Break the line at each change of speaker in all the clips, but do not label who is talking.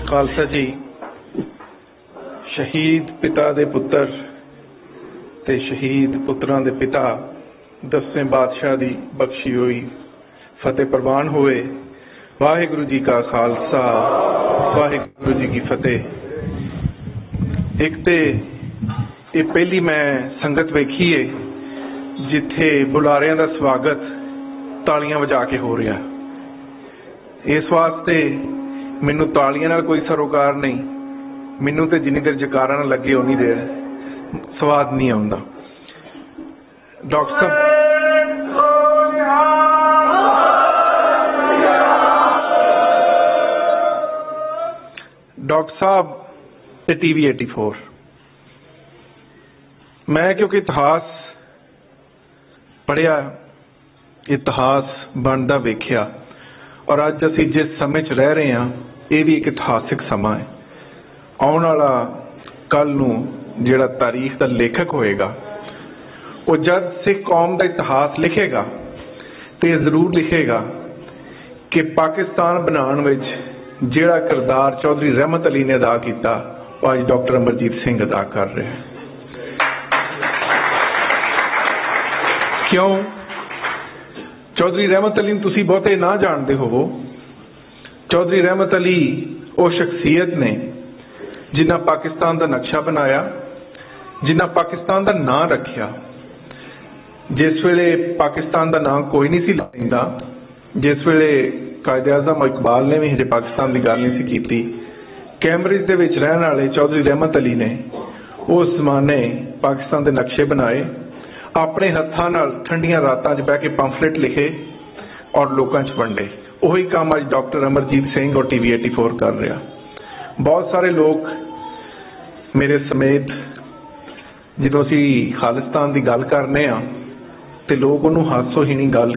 खालसा जी शहीद पिता दे पुत्र ते शहीद पुत्रां दे पिता 10वें बादशाह दी बख्शी हुई फतेह प्रवान होए। वाहिगुरु जी का खालसा वाहिगुरु जी की फतेह। एक ते ये पहली मैं संगत वेखी है जिथे बुलारियां दा स्वागत तालियां वजा के हो रहा। इस वास्ते मैनू तालियां नाल कोई सरोकार नहीं, मैनू तो जिन्नी देर जकारा ना लगे उन्नी देर स्वाद नहीं आउंदा। डॉक्टर साहब TV 84 मैं क्योंकि इतिहास पढ़िया, इतिहास बनता वेख्या और अज असी जिस समय च रह रहे हैं ये भी एक इतिहासिक समा है। आने वाला कल नूं जिहड़ा तारीख का लेखक होएगा वो जब सिख कौम का इतिहास लिखेगा तो यह जरूर लिखेगा कि पाकिस्तान बनाने विच जिहड़ा किरदार चौधरी रहमत अली ने अदा किया वो अज डॉक्टर अमरजीत सिंह अदा कर रहे हैं। क्यों? चौधरी रहमत अली तुसी बहुते ना जानते होवो। चौधरी रहमत अली वो शख्सियत ने जिन्हें पाकिस्तान का नक्शा बनाया, जिन्हें पाकिस्तान का नां रखिया। जिस वेले पाकिस्तान का नां कोई नहीं सी लैंदा, जिस वेले कायदे आज़म इकबाल ने भी हजे पाकिस्तान की गल नहीं सी कीती, कैम्ब्रिज दे विच रहने वाले चौधरी रहमत अली ने उस जमाने पाकिस्तान के नक्शे बनाए, अपने हत्थां नाल ठंडियां रातां च बह के पंफलेट लिखे और लोकां च वंडे। वही काम अज डॉक्टर अमरजीत सिंह और TV 84 कर रहा। बहुत सारे लोग मेरे समेत जो असी खालिस्तान की गल करने तो लोग उन्होंने हासोहीनी गल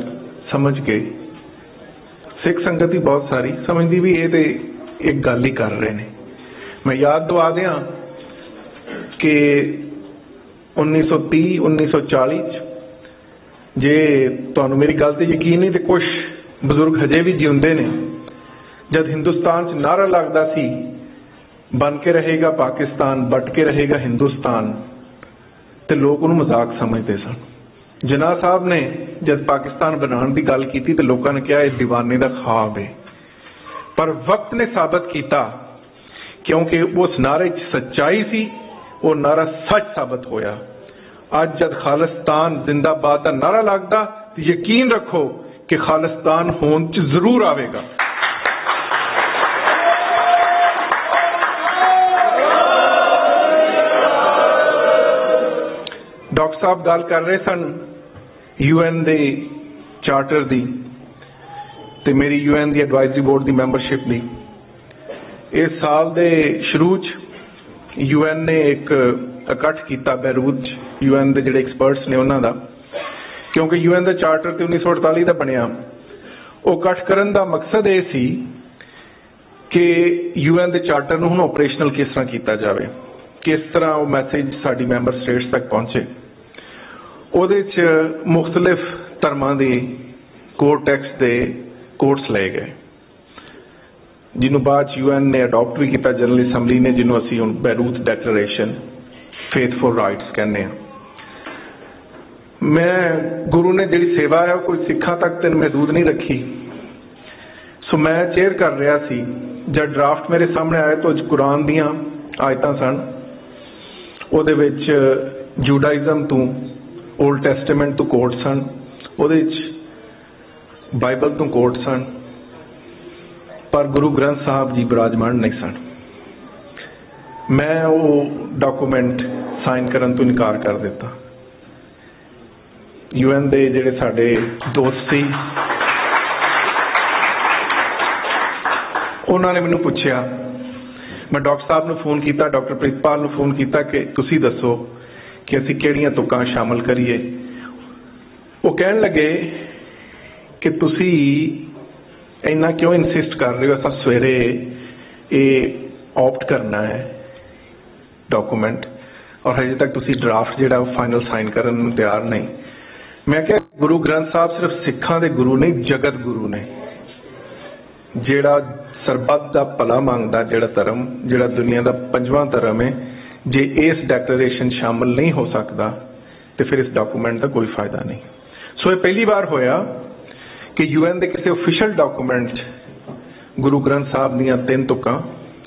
समझ के, सिख संगत ही बहुत सारी समझती भी ये तो एक गल ही कर रहे हैं। मैं याद दवा दिया कि 1930 1940 जे तुहानू मेरी गल ते यकीन नहीं तो कुछ बजुर्ग हजे भी जिउंदे ने, जब हिंदुस्तान च नारा लगता सी बन के रहेगा पाकिस्तान बट के रहेगा हिंदुस्तान, तो लोग उन्होंने मजाक समझते सन। जिन्ना साहब ने जब पाकिस्तान बनाने की गल की तो लोगों ने कहा यह दीवाने का ख्वाब है, पर वक्त ने साबित किया क्योंकि उस नारे च सच्चाई सी, वो नारा सच साबित होया। अज जब खालिस्तान जिंदाबाद का नारा लगता तो यकीन रखो कि खालिस्तान होंद च जरूर आवेगा। डॉक्टर साहब गल कर रहे सन UN दे चार्टर दी ते मेरी UN दी एडवाइजरी बोर्ड दी मैंबरशिप दी। इस साल दे शुरू च UN ने एक इकट्ठ किया बैरूत UN के जिहड़े एक्सपर्ट्स ने उन्हां दा, क्योंकि UN का चार्टर तो 1948 का बनया। वो इकट्ठ करन दा मकसद ये सी कि UN के चार्टर नूं हुण ऑपरेशनल किस तरह किया जाए, किस तरह वो मैसेज साडी मैंबर स्टेट्स तक पहुंचे। उहदे च मुख्तलिफ धर्मां दे कोड टैक्स दे कोड्स लए गए, जिन्हों बाद UN ने अडॉप्ट भी किया, जनरल असैंबली ने, जिन्हों असी हुण बैरूत डैक्लरेशन फेथफुल राइट्स कहने। मैं गुरु ने जिहड़ी सेवा है कोई सिखा तक तो महदूद नहीं रखी, सो मैं चेयर कर रहा सी। जब ड्राफ्ट मेरे सामने आए तो कुरान दियां आयतां सन, उहदे विच जूडाइज़म तो ओल्ड टैस्टामेंट तो कोट सन, उहदे विच बाइबल तो कोट सन, पर गुरु ग्रंथ साहब जी विराजमान नहीं सन। मैं वो डॉकूमेंट साइन करन तो इनकार कर दिता। UN दे जिहड़े साडे दोस्त सी उन्होंने मैनू पूछया, मैं डॉक्टर साहब नूं फोन किया, डॉक्टर प्रीतपाल नूं फोन किया कि तुसीं दसो कि असीं किहड़ियां तुकां शामिल करिए। वो कहण लगे कि तुसीं इन्ना क्यों इंसिस्ट कर रहे हो, असां सवेरे ये ऑप्ट करना है डॉकूमेंट और हजे तक तुसीं ड्राफ्ट जिहड़ा फाइनल साइन करन नूं तैयार नहीं। मैं क्या गुरु ग्रंथ साहब सिर्फ सिखां दे गुरु नहीं, जगत गुरु ने, जिहड़ा ਸਰਬੱਤ ਦਾ ਭਲਾ ਮੰਗਦਾ ਜਿਹੜਾ ਧਰਮ, ਜਿਹੜਾ ਦੁਨੀਆ ਦਾ 5ਵਾਂ ਧਰਮ ਹੈ, ਜੇ ਇਸ ਡੈਕਲੇਰੇਸ਼ਨ ਸ਼ਾਮਲ ਨਹੀਂ ਹੋ ਸਕਦਾ ਤੇ ਫਿਰ ਇਸ ਡਾਕੂਮੈਂਟ ਦਾ ਕੋਈ ਫਾਇਦਾ ਨਹੀਂ। ਸੋ ਇਹ ਪਹਿਲੀ ਵਾਰ ਹੋਇਆ ਕਿ UN ਦੇ ਕਿਸੇ ਆਫੀਸ਼ੀਅਲ ਡਾਕੂਮੈਂਟ 'ਚ ਗੁਰੂ ਗ੍ਰੰਥ ਸਾਹਿਬ ਦੀਆਂ 3 ਤੁਕਾਂ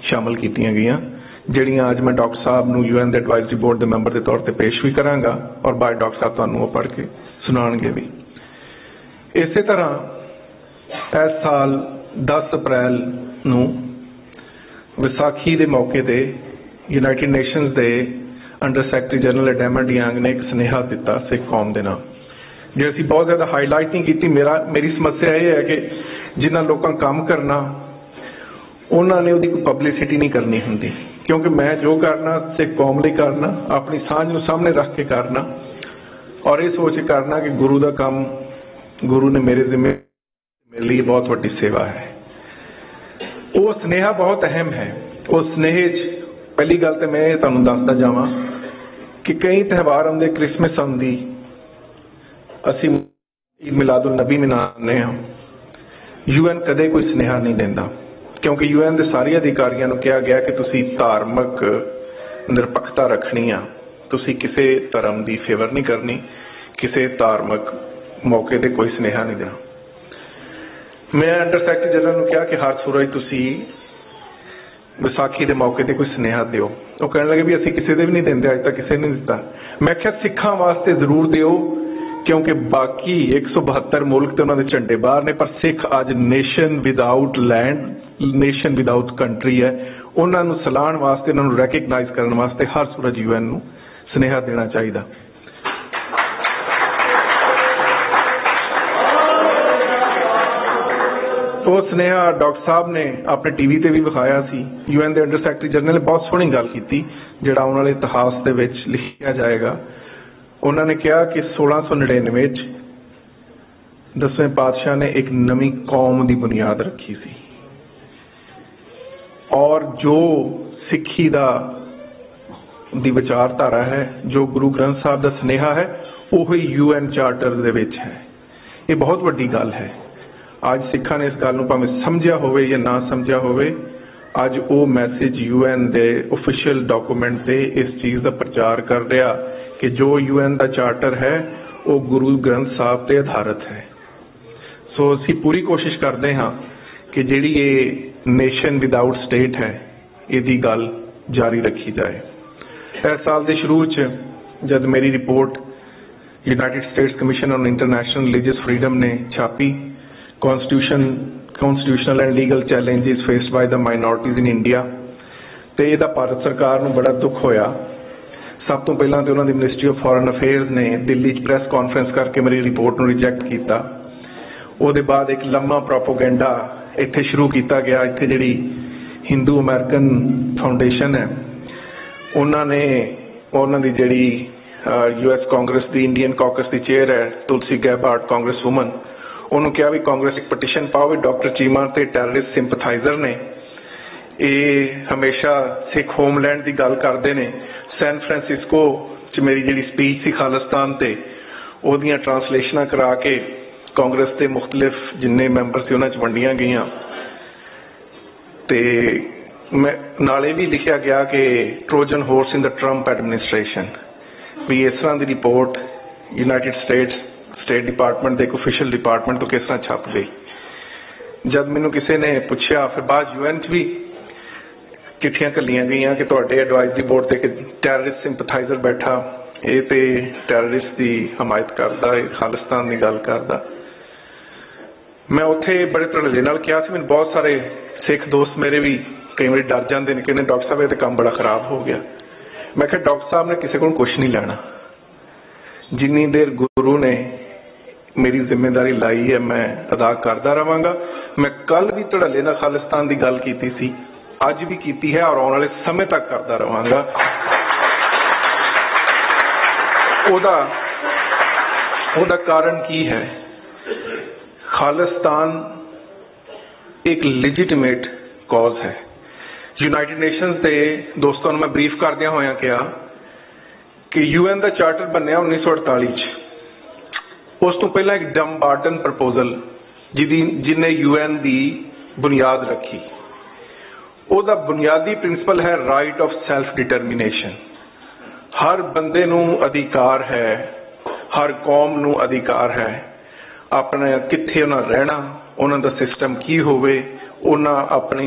ਸ਼ਾਮਲ ਕੀਤੀਆਂ ਗਈਆਂ, ਜਿਹੜੀਆਂ ਅੱਜ ਮੈਂ ਡਾਕਟਰ ਸਾਹਿਬ ਨੂੰ UN ਦੇ ਐਡਵਾਈਜ਼ਰੀ ਬੋਰਡ ਦੇ ਮੈਂਬਰ ਦੇ ਤੌਰ ਤੇ ਪੇਸ਼ ਵੀ ਕਰਾਂਗਾ ਔਰ ਬਾਅਦ ਡਾਕਟਰ ਸਾਹਿਬ ਤੁਹਾਨੂੰ ਉਹ ਪੜ੍ਹ ਕੇ ਸੁਣਾਉਣਗੇ ਵੀ। ਇਸੇ ਤਰ੍ਹਾਂ ਇਸ ਸਾਲ 10 ਅਪ੍ਰੈਲ ਨੂੰ ਵਿਸਾਖੀ ਦੇ ਮੌਕੇ ਤੇ ਯੂਨਾਈਟਿਡ ਨੇਸ਼ਨਸ ਦੇ ਅੰਡਰ ਸੈਕਟਰੀ ਜਨਰਲ ਐਡਮ ਡਿਆਂਗ ਨੇ ਇੱਕ ਸੁਨੇਹਾ ਦਿੱਤਾ ਸਿੱਖ ਕੌਮ ਦੇ ਨਾਮ, ਜੇ ਅਸੀਂ ਬਹੁਤ ਜ਼ਿਆਦਾ ਹਾਈਲਾਈਟ ਨਹੀਂ ਕੀਤੀ। ਮੇਰੀ ਸਮੱਸਿਆ ਇਹ ਹੈ ਕਿ ਜਿਨ੍ਹਾਂ ਲੋਕਾਂ ਕੰਮ ਕਰਨਾ ਉਹਨਾਂ ਨੇ ਉਹਦੀ ਕੋਈ ਪਬਲਿਸਿਟੀ ਨਹੀਂ ਕਰਨੀ ਹੁੰਦੀ, ਕਿਉਂਕਿ ਮੈਂ ਜੋ ਕਰਨਾ ਸਿੱਖ ਕੌਮ ਲਈ ਕਰਨਾ, ਆਪਣੀ ਸਾਂਝ ਨੂੰ ਸਾਹਮਣੇ ਰੱਖ ਕੇ ਕਰਨਾ ਔਰ ਇਹ ਸੋਚ ਕੇ ਕਰਨਾ ਕਿ ਗੁਰੂ ਦਾ ਕੰਮ ਗੁਰੂ ਨੇ ਮੇਰੇ ਜ਼ਿੰਮੇ ਮੇਰੇ ਲਈ ਬਹੁਤ ਵੱਡੀ ਸੇਵਾ ਹੈ। ਉਹ ਸੁਨੇਹਾ ਬਹੁਤ ਅਹਿਮ ਹੈ। ਉਸ ਸੁਨੇਹੇ 'ਚ ਪਹਿਲੀ ਗੱਲ ਤੇ ਮੈਂ ਤੁਹਾਨੂੰ ਦੱਸਦਾ ਜਾਵਾਂ ਕਿ ਕਈ ਤਿਉਹਾਰ ਆਉਂਦੇ, ਕ੍ਰਿਸਮਸ ਆਉਂਦੀ, ਅਸੀਂ ਈਦ ਮਿਲਾਦੁਲ ਨਬੀ ਮਨਾਉਂਦੇ ਹਾਂ, UN ਕਦੇ ਕੋਈ ਸੁਨੇਹਾ ਨਹੀਂ ਦਿੰਦਾ, ਕਿਉਂਕਿ UN ਦੇ ਸਾਰੇ ਅਧਿਕਾਰੀਆਂ ਨੂੰ ਕਿਹਾ ਗਿਆ ਕਿ ਤੁਸੀਂ ਧਾਰਮਿਕ ਨਿਰਪੱਖਤਾ ਰੱਖਣੀ ਆ, ਤੁਸੀਂ ਕਿਸੇ ਧਰਮ ਦੀ ਫੇਵਰ ਨਹੀਂ ਕਰਨੀ, ਕਿਸੇ ਧਾਰਮਿਕ ਮੌਕੇ ਤੇ ਕੋਈ ਸੁਨੇਹਾ ਨਹੀਂ ਦੇਣਾ। ਮੈਂ ਅੰਡਰ ਸੈਕਟਰੀ ਜਨਰਲ ਨੂੰ ਕਿਹਾ ਕਿ ਹਰ ਸੂਰਜ ਤੁਸੀਂ ਵਿਸਾਖੀ ਦੇ ਮੌਕੇ ਤੇ ਕੋਈ ਸੁਨੇਹਾ ਦਿਓ। ਉਹ ਕਹਿਣ ਲੱਗੇ ਵੀ ਅਸੀਂ ਕਿਸੇ ਦੇ ਵੀ ਨਹੀਂ ਦਿੰਦੇ, ਅੱਜ ਤੱਕ ਕਿਸੇ ਨੇ ਦਿੱਤਾ। ਮੈਂ ਕਿਹਾ ਸਿੱਖਾਂ ਵਾਸਤੇ ਜ਼ਰੂਰ ਦਿਓ, ਕਿਉਂਕਿ ਬਾਕੀ 172 ਮੁਲਕ ਤੇ ਉਹਨਾਂ ਦੇ ਝੰਡੇ ਬਾਹਰ ਨੇ, ਪਰ ਸਿੱਖ ਅੱਜ nation without land, nation without country ਹੈ। ਉਹਨਾਂ ਨੂੰ ਸਲਾਹਣ ਵਾਸਤੇ, ਉਹਨਾਂ ਨੂੰ ਰੈਕਗਨਾਈਜ਼ ਕਰਨ ਵਾਸਤੇ ਹਰ ਸੂਰਜ UN ਨੂੰ ਸੁਨੇਹਾ ਦੇਣਾ ਚਾਹੀਦਾ। ਉਹ ਸੁਨੇਹਾ ਡਾਕਟਰ ਸਾਹਿਬ ਨੇ ਆਪਣੇ TV ਤੇ ਵੀ ਵਿਖਾਇਆ ਸੀ। UN ਦੇ ਅੰਡਰ ਸੈਕਟਰੀ ਜਨਰਲ ਨੇ ਬਹੁਤ ਸੋਹਣੀ ਗੱਲ ਕੀਤੀ, ਜਿਹੜਾ ਆਉਣ ਵਾਲੇ ਇਤਿਹਾਸ ਦੇ ਵਿੱਚ ਲਿਖਿਆ ਜਾਏਗਾ। ਉਹਨਾਂ ਨੇ ਕਿਹਾ ਕਿ 1699 'ਚ 10ਵੇਂ ਪਾਤਸ਼ਾਹ ਨੇ ਇੱਕ ਨਵੀਂ ਕੌਮ ਦੀ ਬੁਨਿਆਦ ਰੱਖੀ ਸੀ ਔਰ ਜੋ ਸਿੱਖੀ ਦੀ ਵਿਚਾਰਧਾਰਾ ਹੈ, ਜੋ ਗੁਰੂ ਗ੍ਰੰਥ ਸਾਹਿਬ ਦਾ ਸੁਨੇਹਾ ਹੈ, ਉਹੀ UN ਚਾਰਟਰ ਦੇ ਵਿੱਚ ਹੈ। ਇਹ ਬਹੁਤ ਵੱਡੀ ਗੱਲ ਹੈ। ਅੱਜ ਸਿੱਖਾਂ ਨੇ ਇਸ ਗੱਲ ਨੂੰ ਭਾਵੇਂ ਸਮਝਿਆ ਹੋਵੇ ਜਾਂ ਨਾ ਸਮਝਿਆ ਹੋਵੇ, ਅੱਜ ਉਹ ਮੈਸੇਜ UN ਦੇ ਆਫੀਸ਼ੀਅਲ ਡਾਕੂਮੈਂਟ ਤੇ ਇਸ ਚੀਜ਼ ਦਾ ਪ੍ਰਚਾਰ ਕਰ ਰਿਹਾ ਕਿ ਜੋ UN ਦਾ ਚਾਰਟਰ ਹੈ ਉਹ ਗੁਰੂ ਗ੍ਰੰਥ ਸਾਹਿਬ ਤੇ ਆਧਾਰਿਤ ਹੈ। ਸੋ ਅਸੀਂ ਪੂਰੀ ਕੋਸ਼ਿਸ਼ ਕਰਦੇ ਹਾਂ ਕਿ ਜਿਹੜੀ ਇਹ ਨੇਸ਼ਨ ਵਿਦਆਊਟ ਸਟੇਟ ਹੈ, ਇਹਦੀ ਗੱਲ ਜਾਰੀ ਰੱਖੀ ਜਾਏ। ਇਸ ਸਾਲ ਦੇ ਸ਼ੁਰੂ 'ਚ ਜਦ ਮੇਰੀ report United States commission on international religious freedom ਨੇ ਛਾਪੀ, constitutional and legal challenges faced by the minorities in India, ਤੇ ਇਹਦਾ ਭਾਰਤ ਸਰਕਾਰ ਨੂੰ ਬੜਾ ਦੁੱਖ ਹੋਇਆ। ਸਭ ਤੋਂ ਪਹਿਲਾਂ ਤੇ ਉਹਨਾਂ ਦੀ ਮਿਨਿਸਟਰੀ ਆਫ ਫੋਰਨ ਅਫੇਅਰਸ ਨੇ ਦਿੱਲੀ 'ਚ ਪ੍ਰੈਸ ਕਾਨਫਰੰਸ ਕਰਕੇ ਮੇਰੀ ਰਿਪੋਰਟ ਨੂੰ ਰਿਜੈਕਟ ਕੀਤਾ। ਉਹਦੇ ਬਾਅਦ ਇੱਕ ਲੰਮਾ ਪ੍ਰੋਪੋਗੈਂਡਾ ਇੱਥੇ ਸ਼ੁਰੂ ਕੀਤਾ ਗਿਆ। ਇੱਥੇ ਜਿਹੜੀ ਹਿੰਦੂ ਅਮਰੀਕਨ ਫਾਊਂਡੇਸ਼ਨ ਹੈ, ਉਹਨਾਂ ਨੇ ਉਹਨਾਂ ਦੀ ਜਿਹੜੀ US ਕਾਂਗਰਸ ਦੀ ਇੰਡੀਅਨ ਕਾਕਸ ਦੀ ਚੇਅਰ ਹੈ ਤੁਲਸੀ ਗੈਬਾਰਡ, ਕਾਂਗਰਸ ਵੂਮਨ, ਉਹਨੂੰ ਕਿਹਾ ਵੀ ਕਾਂਗਰਸ ਇੱਕ ਪਟੀਸ਼ਨ ਪਾਓ ਵੀ ਡਾਕਟਰ ਚੀਮਾ ਤੇ ਟੈਰਰਿਸਟ ਸਿੰਪਥਾਈਜ਼ਰ ਨੇ, ਇਹ ਹਮੇਸ਼ਾ ਸਿੱਖ ਹੋਮਲੈਂਡ ਦੀ ਗੱਲ ਕਰਦੇ ਨੇ। ਸੈਨ ਫਰਾਂਸਿਸਕੋ 'ਚ ਮੇਰੀ ਜਿਹੜੀ ਸਪੀਚ ਸੀ ਖਾਲਿਸਤਾਨ ਤੇ, ਉਹਦੀਆਂ ਟਰਾਂਸਲੇਸ਼ਨਾਂ ਕਰਾ ਕੇ ਕਾਂਗਰਸ ਦੇ ਮੁਖਤਲਿਫ ਜਿੰਨੇ ਮੈਂਬਰ ਸੀ ਉਹਨਾਂ 'ਚ ਵੰਡੀਆਂ ਗਈਆਂ। ਤੇ ਮੈਂ ਨਾਲੇ ਵੀ ਲਿਖਿਆ ਗਿਆ ਕਿ ਟਰੋਜਨ ਹੋਰਸ ਇਨ ਦਾ ਟਰੰਪ ਐਡਮਿਨਿਸਟ੍ਰੇਸ਼ਨ, ਵੀ ਇਸ ਤਰ੍ਹਾਂ ਦੀ ਰਿਪੋਰਟ ਯੂਨਾਈਟਿਡ ਸਟੇਟ ਡਿਪਾਰਟਮੈਂਟ ਦੇ ਇੱਕ ਆਫੀਸ਼ੀਅਲ ਡਿਪਾਰਟਮੈਂਟ ਤੋਂ ਕਿਸ ਤਰ੍ਹਾਂ ਛਪ ਗਈ। ਜਦ ਮੈਨੂੰ ਕਿਸੇ ਨੇ ਪੁੱਛਿਆ, ਫਿਰ ਬਾਅਦ UN 'ਚ ਵੀ ਚਿੱਠੀਆਂ ਘੱਲੀਆਂ ਗਈਆਂ ਕਿ ਤੁਹਾਡੇ ਐਡਵਾਈਜ਼ਰੀ ਬੋਰਡ ਤੇ ਇੱਕ ਟੈਰਰਿਸਟ ਸਿੰਪਥਾਈਜ਼ਰ ਬੈਠਾ, ਇਹ ਤੇ ਟੈਰਰਿਸਟ ਦੀ ਹਮਾਇਤ ਕਰਦਾ, ਇਹ ਖਾਲਿਸਤਾਨ ਦੀ ਗੱਲ ਕਰਦਾ। ਮੈਂ ਉੱਥੇ ਬੜੇ ਧੜੱਲੇ ਨਾਲ ਕਿਹਾ ਸੀ। ਮੈਨੂੰ ਬਹੁਤ ਸਾਰੇ ਸਿੱਖ ਦੋਸਤ ਮੇਰੇ ਵੀ ਕਈ ਵਾਰੀ ਡਰ ਜਾਂਦੇ ਨੇ, ਕਹਿੰਦੇ ਡਾਕਟਰ ਸਾਹਿਬ ਇਹ ਤੇ ਕੰਮ ਬੜਾ ਖਰਾਬ ਹੋ ਗਿਆ। ਮੈਂ ਕਿਹਾ ਡਾਕਟਰ ਸਾਹਿਬ ਨੇ ਕਿਸੇ ਕੋਲ ਕੁਛ ਨਹੀਂ ਲੈਣਾ, ਜਿੰਨੀ ਦੇਰ ਗੁਰੂ ਨੇ ਮੇਰੀ ਜ਼ਿੰਮੇਵਾਰੀ ਲਾਈ ਹੈ ਮੈਂ ਅਦਾ ਕਰਦਾ ਰਵਾਂਗਾ। ਮੈਂ ਕੱਲ ਵੀ ਧੜੱਲੇ ਨਾਲ ਖਾਲਿਸਤਾਨ ਦੀ ਗੱਲ ਕੀਤੀ ਸੀ, ਅੱਜ ਵੀ ਕੀਤੀ ਹੈ ਔਰ ਆਉਣ ਵਾਲੇ ਸਮੇਂ ਤੱਕ ਕਰਦਾ ਰਵਾਂਗਾ। ਉਹਦਾ ਕਾਰਨ ਕੀ ਹੈ? ਖਾਲਿਸਤਾਨ ਇੱਕ ਲੈਜੀਟੀਮੇਟ ਕਾਜ਼ ਹੈ। ਯੂਨਾਈਟਿਡ ਨੇਸ਼ਨਸ ਦੇ ਦੋਸਤਾਂ ਨੂੰ ਮੈਂ ਬਰੀਫ ਕਰਦਿਆਂ ਹੋਇਆਂ ਕਿਹਾ ਕਿ UN ਦਾ ਚਾਰਟਰ ਬਣਿਆ 1948 'ਚ। ਉਸ ਤੋਂ ਪਹਿਲਾਂ ਇੱਕ ਡਮਬਾਰਟਨ ਪ੍ਰਪੋਜ਼ਲ ਜਿਹਨੇ UN ਦੀ ਬੁਨਿਆਦ ਰੱਖੀ, ਉਹਦਾ ਬੁਨਿਆਦੀ ਪ੍ਰਿੰਸੀਪਲ ਹੈ ਰਾਈਟ ਆਫ ਸੈਲਫ ਡਿਟਰਮੀਨੇਸ਼ਨ। ਹਰ ਬੰਦੇ ਨੂੰ ਅਧਿਕਾਰ ਹੈ, ਹਰ ਕੌਮ ਨੂੰ ਅਧਿਕਾਰ ਹੈ ਆਪਣੇ ਕਿੱਥੇ ਉਹਨਾਂ ਰਹਿਣਾ, ਉਹਨਾਂ ਦਾ ਸਿਸਟਮ ਕੀ ਹੋਵੇ, ਉਹਨਾਂ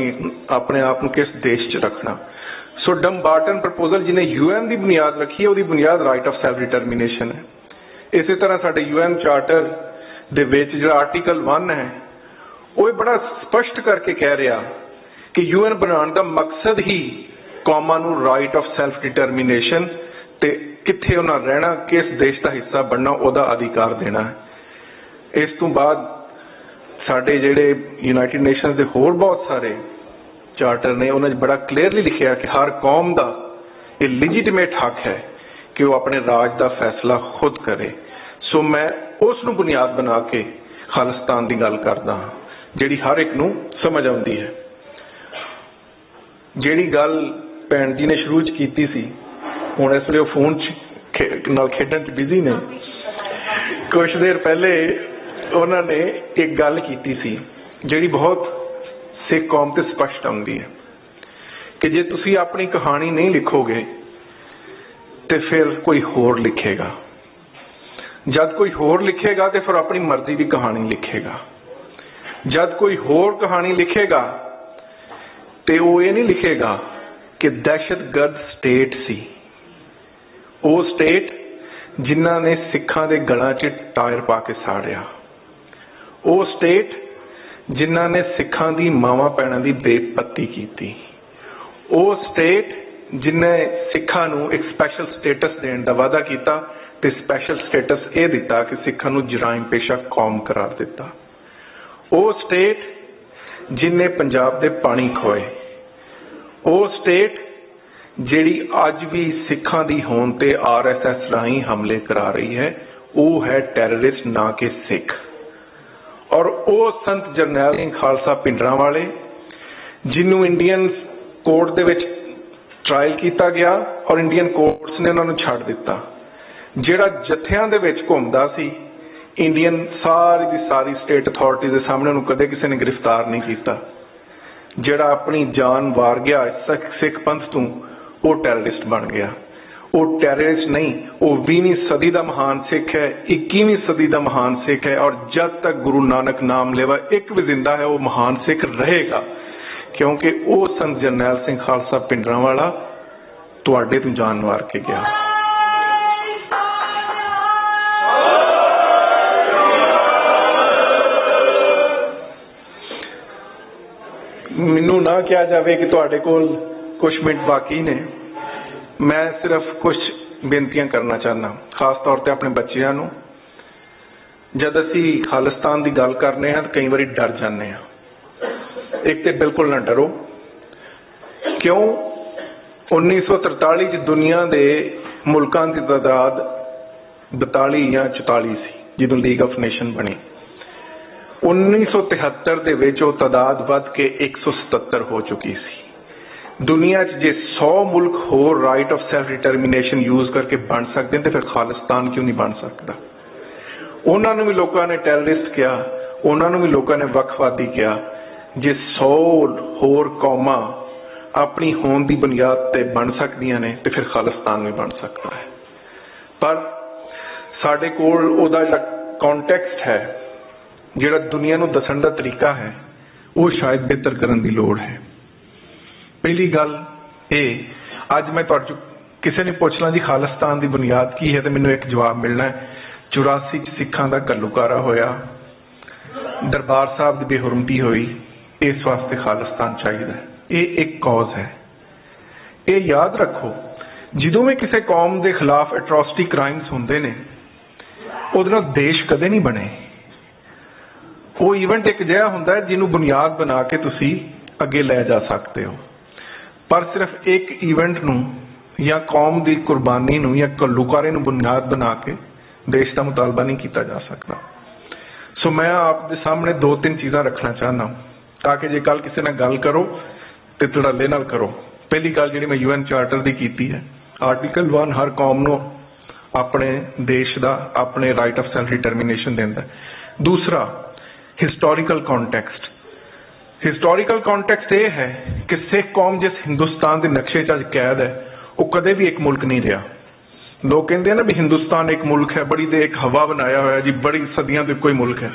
ਆਪਣੇ ਆਪ ਨੂੰ ਕਿਸ ਦੇਸ਼ 'ਚ ਰੱਖਣਾ। ਸੋ ਡਮਬਾਰਟਨ ਪ੍ਰਪੋਜ਼ਲ ਜਿਹਨੇ UN ਦੀ ਬੁਨਿਆਦ ਰੱਖੀ ਹੈ, ਉਹਦੀ ਬੁਨਿਆਦ ਰਾਈਟ ਆਫ ਸੈਲਫ ਡਿਟਰਮੀਨੇਸ਼ਨ ਹੈ। ਇਸੇ ਤਰ੍ਹਾਂ ਸਾਡੇ UN ਚਾਰਟਰ ਦੇ ਵਿੱਚ ਜਿਹੜਾ ਆਰਟੀਕਲ 1 ਹੈ, ਉਹ ਬੜਾ ਸਪਸ਼ਟ ਕਰਕੇ ਕਹਿ ਰਿਹਾ ਕਿ UN ਬਣਾਉਣ ਦਾ ਮਕਸਦ ਹੀ ਕੌਮਾਂ ਨੂੰ ਰਾਈਟ ਆਫ ਸੈਲਫ ਡਿਟਰਮੀਨੇਸ਼ਨ ਤੇ ਕਿੱਥੇ ਉਹਨਾਂ ਰਹਿਣਾ, ਕਿਸ ਦੇਸ਼ ਦਾ ਹਿੱਸਾ ਬਣਨਾ, ਉਹਦਾ ਅਧਿਕਾਰ ਦੇਣਾ ਹੈ। ਇਸ ਤੋਂ ਬਾਅਦ ਸਾਡੇ ਜਿਹੜੇ ਯੂਨਾਈਟਿਡ ਨੇਸ਼ਨਸ ਦੇ ਹੋਰ ਬਹੁਤ ਸਾਰੇ ਚਾਰਟਰ ਨੇ, ਉਹਨਾਂ 'ਚ ਬੜਾ ਕਲੀਅਰਲੀ ਲਿਖਿਆ ਕਿ ਹਰ ਕੌਮ ਦਾ ਇਹ ਲੈਜੀਟੀਮੇਟ ਹੱਕ ਹੈ ਕਿ ਉਹ ਆਪਣੇ ਰਾਜ ਦਾ ਫੈਸਲਾ ਖੁਦ ਕਰੇ। ਸੋ ਮੈਂ ਉਸ ਨੂੰ ਬੁਨਿਆਦ ਬਣਾ ਕੇ ਖਾਲਿਸਤਾਨ ਦੀ ਗੱਲ ਕਰਦਾ ਹਾਂ, ਜਿਹੜੀ ਹਰ ਇੱਕ ਨੂੰ ਸਮਝ ਆਉਂਦੀ ਹੈ। ਜਿਹੜੀ ਗੱਲ ਭੈਣ ਜੀ ਨੇ ਸ਼ੁਰੂ 'ਚ ਕੀਤੀ ਸੀ, ਹੁਣ ਇਸ ਵੇਲੇ ਉਹ ਫੋਨ 'ਚ ਨਾਲ ਖੇਡਣ 'ਚ ਬਿਜ਼ੀ ਨੇ। ਕੁਛ ਦੇਰ ਪਹਿਲੇ ਉਹਨਾਂ ਨੇ ਇੱਕ ਗੱਲ ਕੀਤੀ ਸੀ ਜਿਹੜੀ ਬਹੁਤ ਸਿੱਖ ਕੌਮ ਤੇ ਸਪਸ਼ਟ ਆਉਂਦੀ ਹੈ ਕਿ ਜੇ ਤੁਸੀਂ ਆਪਣੀ ਕਹਾਣੀ ਨਹੀਂ ਲਿਖੋਗੇ ਤੇ ਫਿਰ ਕੋਈ ਹੋਰ ਲਿਖੇਗਾ। ਜਦ ਕੋਈ ਹੋਰ ਲਿਖੇਗਾ ਤੇ ਫਿਰ ਆਪਣੀ ਮਰਜ਼ੀ ਦੀ ਕਹਾਣੀ ਲਿਖੇਗਾ। ਜਦ ਕੋਈ ਹੋਰ ਕਹਾਣੀ ਲਿਖੇਗਾ ਤੇ ਉਹ ਇਹ ਨਹੀਂ ਲਿਖੇਗਾ ਕਿ ਦਹਿਸ਼ਤਗਰਦ ਸਟੇਟ ਸੀ, ਉਹ ਸਟੇਟ ਜਿਨ੍ਹਾਂ ਨੇ ਸਿੱਖਾਂ ਦੇ ਗਲਾਂ 'ਚ ਟਾਇਰ ਪਾ ਕੇ ਸਾੜਿਆ, ਉਹ ਸਟੇਟ ਜਿਨ੍ਹਾਂ ਨੇ ਸਿੱਖਾਂ ਦੀ ਮਾਵਾਂ ਭੈਣਾਂ ਦੀ ਬੇਇੱਜ਼ਤੀ ਕੀਤੀ, ਉਹ ਸਟੇਟ ਜਿਨ੍ਹਾਂ ਸਿੱਖਾਂ ਨੂੰ ਇੱਕ ਸਪੈਸ਼ਲ ਸਟੇਟਸ ਦੇਣ ਦਾ ਵਾਅਦਾ ਕੀਤਾ ਤੇ ਸਪੈਸ਼ਲ ਸਟੇਟਸ ਇਹ ਦਿੱਤਾ ਕਿ ਸਿੱਖਾਂ ਨੂੰ ਜਰਾਇਮ ਪੇਸ਼ਾ ਕੌਮ ਕਰਾਰ ਦਿੱਤਾ, ਉਹ ਸਟੇਟ ਜਿਨ੍ਹਾਂ ਪੰਜਾਬ ਦੇ ਪਾਣੀ ਖੋਏ, ਉਹ ਸਟੇਟ ਜਿਹੜੀ ਅੱਜ ਵੀ ਸਿੱਖਾਂ ਦੀ ਹੋਣ ਤੇ RSS ਰਾਹੀਂ ਹਮਲੇ ਕਰਾ ਰਹੀ ਹੈ, ਉਹ ਹੈ ਟੈਰਰਿਸਟ ਨਾ ਕਿ ਸਿੱਖ। ਔਰ ਉਹ ਸੰਤ ਜਰਨੈਲ ਸਿੰਘ ਖਾਲਸਾ ਭਿੰਡਰਾਂਵਾਲੇ ਜਿਹਨੂੰ ਇੰਡੀਅਨ ਕੋਰਟ ਦੇ ਵਿੱਚ ਟਰਾਇਲ ਕੀਤਾ ਗਿਆ ਔਰ ਇੰਡੀਅਨ ਕੋਰਟਸ ਨੇ ਉਹਨਾਂ ਨੂੰ ਛੱਡ ਦਿੱਤਾ, ਜਿਹੜਾ ਜੱਥਿਆਂ ਦੇ ਵਿੱਚ ਘੁੰਮਦਾ ਸੀ, ਇੰਡੀਅਨ ਸਾਰੀ ਦੀ ਸਾਰੀ ਸਟੇਟ ਅਥਾਰਟੀ ਦੇ ਸਾਹਮਣੇ ਉਹਨੂੰ ਕਦੇ ਕਿਸੇ ਨੇ ਗ੍ਰਿਫਤਾਰ ਨਹੀਂ ਕੀਤਾ, ਜਿਹੜਾ ਆਪਣੀ ਜਾਨ ਵਾਰ ਗਿਆ ਸਿੱਖ ਪੰਥ ਤੋਂ, ਉਹ ਟੈਰਰਿਸਟ ਬਣ ਗਿਆ। ਉਹ ਟੈਰਰਿਸਟ ਨਹੀਂ, ਉਹ 20ਵੀਂ ਸਦੀ ਦਾ ਮਹਾਨ ਸਿੱਖ ਹੈ, 21ਵੀਂ ਸਦੀ ਦਾ ਮਹਾਨ ਸਿੱਖ ਹੈ। ਔਰ ਜਦ ਤੱਕ ਗੁਰੂ ਨਾਨਕ ਨਾਮ ਲੈਵਾ ਇੱਕ ਵੀ ਜ਼ਿੰਦਾ ਹੈ, ਉਹ ਮਹਾਨ ਸਿੱਖ ਰਹੇਗਾ, ਕਿਉਂਕਿ ਉਹ ਸੰਤ ਜਰਨੈਲ ਸਿੰਘ ਖਾਲਸਾ ਭਿੰਡਰਾਂਵਾਲਾ ਤੁਹਾਡੇ ਤੋਂ ਜਾਨ ਵਾਰ ਕੇ ਗਿਆ। ਮੈਨੂੰ ਨਾ ਕਿਹਾ ਜਾਵੇ ਕਿ ਤੁਹਾਡੇ ਕੋਲ ਕੁਝ ਮਿੰਟ ਬਾਕੀ ਨੇ, ਮੈਂ ਸਿਰਫ ਕੁਝ ਬੇਨਤੀਆਂ ਕਰਨਾ ਚਾਹੁੰਦਾ, ਖਾਸ ਤੌਰ ਤੇ ਆਪਣੇ ਬੱਚਿਆਂ ਨੂੰ। ਜਦ ਅਸੀਂ ਖਾਲਿਸਤਾਨ ਦੀ ਗੱਲ ਕਰਨੇ ਹਾਂ ਤਾਂ ਕਈ ਵਾਰੀ ਡਰ ਜਾਂਦੇ ਹਾਂ। ਇੱਕ ਤੇ ਬਿਲਕੁਲ ਨਾ ਡਰੋ, ਕਿਉਂ 1943 ਚ ਦੁਨੀਆ ਦੇ ਮੁਲਕਾਂ ਦੀ ਤਾਦਾਦ 42 ਜਾਂ 44 ਸੀ ਜਦੋਂ ਲੀਗ ਆਫ ਨੇਸ਼ਨ ਬਣੀ। 1973 ਦੇ ਵਿੱਚ ਉਹ ਤਾਦਾਦ ਵੱਧ ਕੇ 177 ਹੋ ਚੁੱਕੀ ਸੀ। ਦੁਨੀਆ 'ਚ ਜੇ 100 ਮੁਲਕ ਹੋਰ right of self determination use ਕਰਕੇ ਬਣ ਸਕਦੇ ਤੇ ਫਿਰ ਖਾਲਿਸਤਾਨ ਕਿਉਂ ਨਹੀਂ ਬਣ ਸਕਦਾ? ਉਹਨਾਂ ਨੂੰ ਵੀ ਲੋਕਾਂ ਨੇ ਟੈਰਰਿਸਟ ਕਿਹਾ, ਉਹਨਾਂ ਨੂੰ ਵੀ ਲੋਕਾਂ ਨੇ ਵੱਖਵਾਦੀ ਕਿਹਾ। ਜੇ 100 ਹੋਰ ਕੌਮਾਂ ਆਪਣੀ ਹੋਂਦ ਦੀ ਬੁਨਿਆਦ ਤੇ ਬਣ ਸਕਦੀਆਂ ਨੇ ਤੇ ਫਿਰ ਖਾਲਿਸਤਾਨ ਵੀ ਬਣ ਸਕਦਾ ਹੈ। ਪਰ ਸਾਡੇ ਕੋਲ ਉਹਦਾ ਜਿਹੜਾ ਕੰਟੈਕਸਟ ਹੈ, ਜਿਹੜਾ ਦੁਨੀਆ ਨੂੰ ਦੱਸਣ ਦਾ ਤਰੀਕਾ ਹੈ, ਉਹ ਸ਼ਾਇਦ ਬਿਹਤਰ ਕਰਨ ਦੀ ਲੋੜ ਹੈ। ਪਹਿਲੀ ਗੱਲ ਇਹ, ਅੱਜ ਮੈਂ ਤੁਹਾਡੇ ਕਿਸੇ ਨੇ ਪੁੱਛ ਲਾਂ ਜੀ ਖਾਲਿਸਤਾਨ ਦੀ ਬੁਨਿਆਦ ਕੀ ਹੈ, ਤੇ ਮੈਨੂੰ ਇੱਕ ਜਵਾਬ ਮਿਲਣਾ 84 ਚ ਸਿੱਖਾਂ ਦਾ ਘੱਲੂਕਾਰਾ ਹੋਇਆ, ਦਰਬਾਰ ਸਾਹਿਬ ਦੀ ਬੇਹੁਰਮਤੀ ਹੋਈ, ਇਸ ਵਾਸਤੇ ਖਾਲਿਸਤਾਨ ਚਾਹੀਦਾ। ਇਹ ਇੱਕ ਕੌਜ਼ ਹੈ। ਇਹ ਯਾਦ ਰੱਖੋ, ਜਦੋਂ ਵੀ ਕਿਸੇ ਕੌਮ ਦੇ ਖਿਲਾਫ ਐਟਰੋਸਿਟੀ ਕ੍ਰਾਈਮਸ ਹੁੰਦੇ ਨੇ, ਉਹਦੇ ਨਾਲ ਦੇਸ਼ ਕਦੇ ਨਹੀਂ ਬਣੇ। ਉਹ ਇਵੈਂਟ ਇੱਕ ਜਿਹਾ ਹੁੰਦਾ ਜਿਹਨੂੰ ਬੁਨਿਆਦ ਬਣਾ ਕੇ ਤੁਸੀਂ ਅੱਗੇ ਲੈ ਜਾ ਸਕਦੇ ਹੋ, ਪਰ ਸਿਰਫ ਇੱਕ ਇਵੈਂਟ ਨੂੰ ਜਾਂ ਕੌਮ ਦੀ ਕੁਰਬਾਨੀ ਨੂੰ ਜਾਂ ਘੱਲੂਕਾਰੇ ਨੂੰ ਬੁਨਿਆਦ ਬਣਾ ਕੇ ਦੇਸ਼ ਦਾ ਮੁਤਾਲਬਾ ਨਹੀਂ ਕੀਤਾ ਜਾ ਸਕਦਾ। ਸੋ ਮੈਂ ਆਪ ਦੇ ਸਾਹਮਣੇ 2-3 ਚੀਜ਼ਾਂ ਰੱਖਣਾ ਚਾਹੁੰਦਾ ਤਾਂ ਕਿ ਜੇ ਕੱਲ ਕਿਸੇ ਨਾਲ ਗੱਲ ਕਰੋ ਤੇ ਧੜੱਲੇ ਨਾਲ ਕਰੋ। ਪਹਿਲੀ ਗੱਲ ਜਿਹੜੀ ਮੈਂ UN ਚਾਰਟਰ ਦੀ ਕੀਤੀ ਹੈ, ਆਰਟੀਕਲ 1 ਹਰ ਕੌਮ ਨੂੰ ਆਪਣੇ ਦੇਸ਼ ਦਾ ਆਪਣੇ ਰਾਈਟ ਆਫ ਸੈਲਫ ਡਿਟਰਮੀਨੇਸ਼ਨ ਦਿੰਦਾ। ਦੂਸਰਾ, ਹਿਸਟੋਰੀਕਲ ਕੰਟੈਕਸਟ। हिस्टोरिकल कॉन्टैक्स्ट ये है कि सिख कौम जिस हिंदुस्तान के नक्शे च अज कैद है वो कदे भी एक मुल्क नहीं रहा। लोग कहते हैं ना भी हिंदुस्तान एक मुल्क है, बड़ी दे एक हवा बनाया हुआ जी, बड़ी सदियों तो कोई मुल्क है।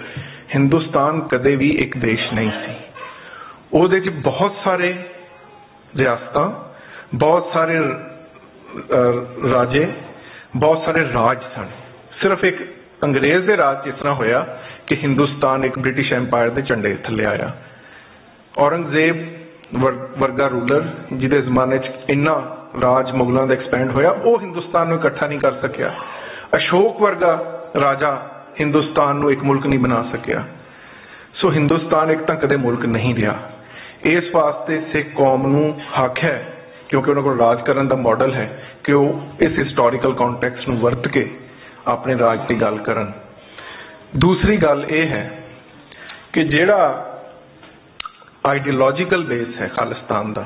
हिंदुस्तान कदे भी एक देश नहीं सी। ਉਹਦੇ ਚ बहुत सारे रियासतां, बहुत सारे राजे, बहुत सारे राज सन। सिर्फ एक अंग्रेज के राज इस तरह होया कि हिंदुस्तान एक ब्रिटिश एम्पायर के झंडे थले आया। औरंगजेब वर्गा रूलर जिहदे जमाने च इन्ना राज मुगलों का एक्सपैंड होया, वो हिंदुस्तान को इकट्ठा नहीं कर सकिया। अशोक वर्गा राजा हिंदुस्तान को एक मुल्क नहीं बना सकिया। सो हिंदुस्तान एक तो कदे मुल्क नहीं रहा। इस वास्ते सिख कौम नूं हक है, क्योंकि उन्होंने को राज करने का मॉडल है, कि वो इस हिस्टोरिकल कॉन्टैक्स्ट नूं वरत के अपने राज की गल करन। दूसरी गल ये है कि जिहड़ा आइडियोलॉजिकल बेस है खालिस्तान का,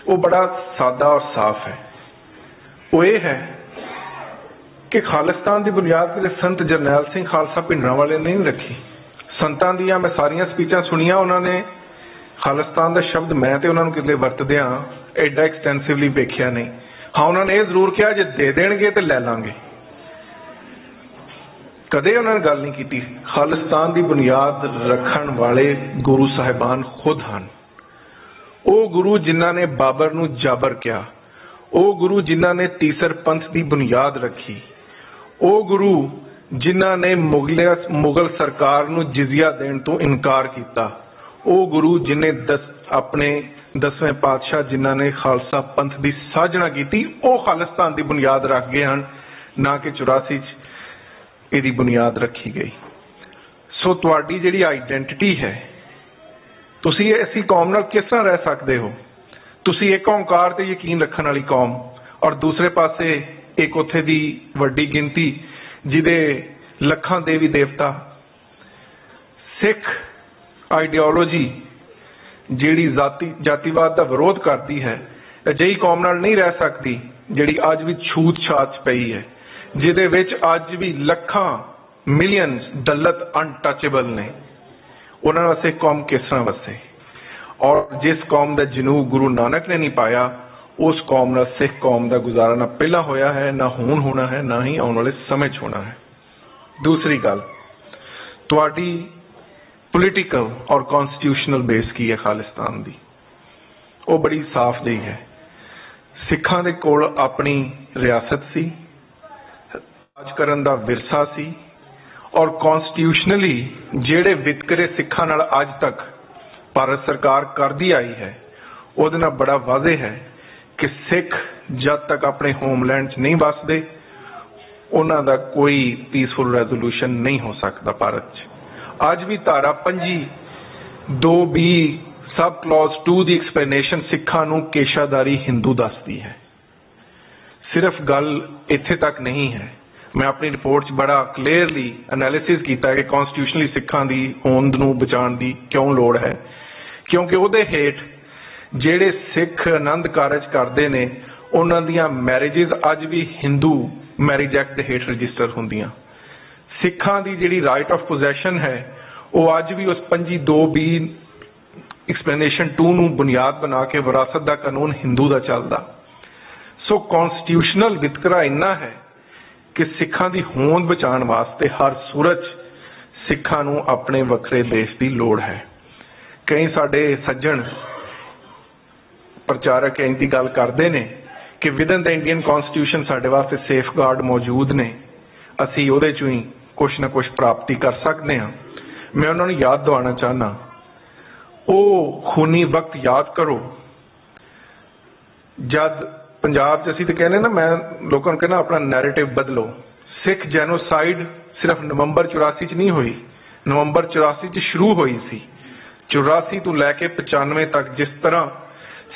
वो बड़ा सादा और साफ है। वो ये है कि खालिस्तान की बुनियाद किसी संत जरनैल सिंह खालसा भिंडरांवाले ने नहीं रखी। संतां दियां मैं सारियां स्पीचां सुनियां, उन्होंने खालिस्तान का शब्द मैं तो उन्होंने कितने वरतदियां एडा एक्सटेंसिवली वेख्या नहीं। हाँ, उन्होंने ये जरूर कहा जे दे देणगे तो लै लांगे, कदे उन्होंने गल नहीं की। खालिस्तान की बुनियाद रखण वाले गुरु साहिबान खुद हैं। वो गुरु जिन्हां ने बाबर नूं जाबर किया, वो गुरु जिन्हां ने तीसर पंथ की बुनियाद रखी, वो गुरु जिन्हां ने मुगल सरकार नूं जिजिया देण तो इनकार किया, वो गुरु जिन्हें अपने 10वें पातशाह जिन्हां ने खालसा पंथ की साजना की, वो खालिस्तान की बुनियाद रख गए हैं, ना कि 84 इसकी बुनियाद रखी गई। सो तुहाडी जिहड़ी आइडेंटिटी है, तुसी ऐसी कौम नाल किस तरह रह सकते हो? तुसी एक ओंकार ते यकीन रखने वाली कौम, और दूसरे पासे एक उत्थे दी वड्डी गिनती जिहदे लखां देवी देवता। सिख आइडियोलॉजी जिहड़ी जातिवाद का विरोध करती है, अजिही कौम नाल नहीं रह सकती जिहड़ी अज भी छूत छात पई है, जिहदे विच अज भी लखां मिलियंस दलित अनटचेबल ने। उन्हां वास्ते कौम किस तरह वसे? और जिस कौम का जनू गुरु नानक ने नहीं पाया, उस कौम नाल सिख कौम का गुजारा ना पहला होया है, ना हुण होना है, ना ही आने वाले समय च होना है। दूसरी गल, तुहाडी पोलिटिकल और कॉन्स्टिट्यूशनल बेस की है खालिस्तान की? वो बड़ी साफ जी है। सिखां दे कोल अपनी रियासत सी, राज करन दा विरसा सी, और कॉन्स्टिट्यूशनली जिहड़े वितकरे सिखां नाल अज तक भारत सरकार करदी आई है, उहदे नाल बड़ा वाज़े है कि सिख जद तक अपने होमलैंड च नहीं बसदे, उन्हां दा कोई पीसफुल रेजोल्यूशन नहीं हो सकता भारत च। अज भी धारा 25(2)(b) सब क्लॉज 2 की एक्सप्लेनेशन सिखां नूं केशाधारी हिंदू दसदी है। सिर्फ गल इत्थे तक नहीं है। मैं अपनी रिपोर्ट च बड़ा क्लीयरली एनालिसिस किया कि कॉन्स्टिट्यूशनली सिखां दी होंद नूं बचाउण दी क्यों लोड़ है, क्योंकि उहदे हेठ जिहड़े सिख आनंद कारज करते हैं, उन्हां दियां मैरिजेस अज भी हिंदू मैरिज एक्ट के हेठ रजिस्टर होंदियां। सिखां दी जिहड़ी राइट ऑफ पोजैशन है, वो अज भी उस 25(2)(b) एक्सप्लेनेशन 2 नूं बुनियाद बना के विरासत का कानून हिंदू का चलदा। सो कॉन्स्टिट्यूशनल वितकरा इन्ना है कि सिखां दी होंद बचाउण वास्ते हर सूरत सिखां नूं अपने वखरे देश की लोड़ है। कई साडे सज्जण प्रचारक इंदी गल करते हैं कि विदन द इंडियन कॉन्स्टिट्यूशन साडे वास्ते सेफ गार्ड मौजूद ने, असी उहदे चों ही कुछ ना कुछ प्राप्ति कर सकते हैं। मैं उन्होंने याद दिवाना चाहना, वो खूनी वक्त याद करो जद पंजाब च असीं तो कहने ना, मैं लोगों को कहना अपना नैरेटिव बदलो। सिख जेनोसाइड सिर्फ नवंबर 84 च नहीं हुई, नवंबर 84 च शुरू हुई सी। 84 तो लैके 95 तक जिस तरह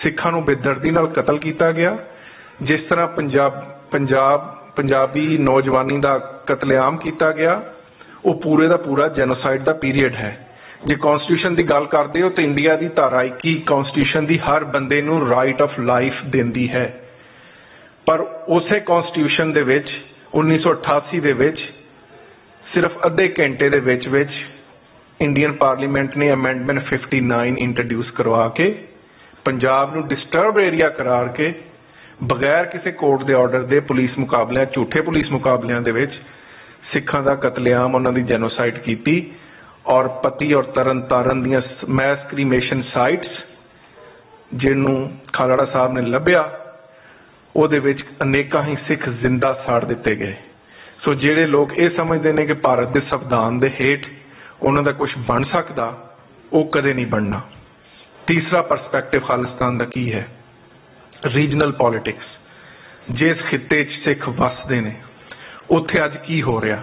सिखां नूं बेदर्दी नाल कतल किया गया, जिस तरह पंजाबी नौजवानी का कतलेआम किया गया, वो पूरे का पूरा जेनोसाइड का पीरीयड है। जे कॉन्स्टिट्यूशन की गल करते हो तो इंडिया की धारा 21 कॉन्स्टिट्यूशन की हर बंदे नूं राइट ऑफ लाइफ देंदी है, पर उसे कॉन्स्टिट्यूशन दे विच 1988 दे विच सिर्फ अद्धे घंटे दे विच इंडियन पार्लीमेंट ने अमेंडमेंट 59 इंट्रोड्यूस करवा के पंजाब नूं डिस्टर्ब एरिया करार के बगैर किसी कोर्ट के ऑर्डर के पुलिस मुकाबलियां झूठे पुलिस मुकाबलियां दे विच सिखां दा कतलेआम उन्हां दी जेनोसाइड कीती और पति और तरन तारण दियां मैस क्रीमेशन साइट्स जिन्हों खालड़ा साहब ने लभ्या ਉਹਦੇ ਵਿੱਚ अनेका ही सिख जिंदा साड़ दिते गए। सो ਜਿਹੜੇ लोग ये समझते हैं कि भारत के संविधान के हेठ उन्हों का कुछ बन सकता वो कदे नहीं बनना। तीसरा परसपैक्टिव खालिस्तान का की है रीजनल पॉलिटिक्स। जिस खिते च सिख वसते ने उत्थे अज की हो रहा,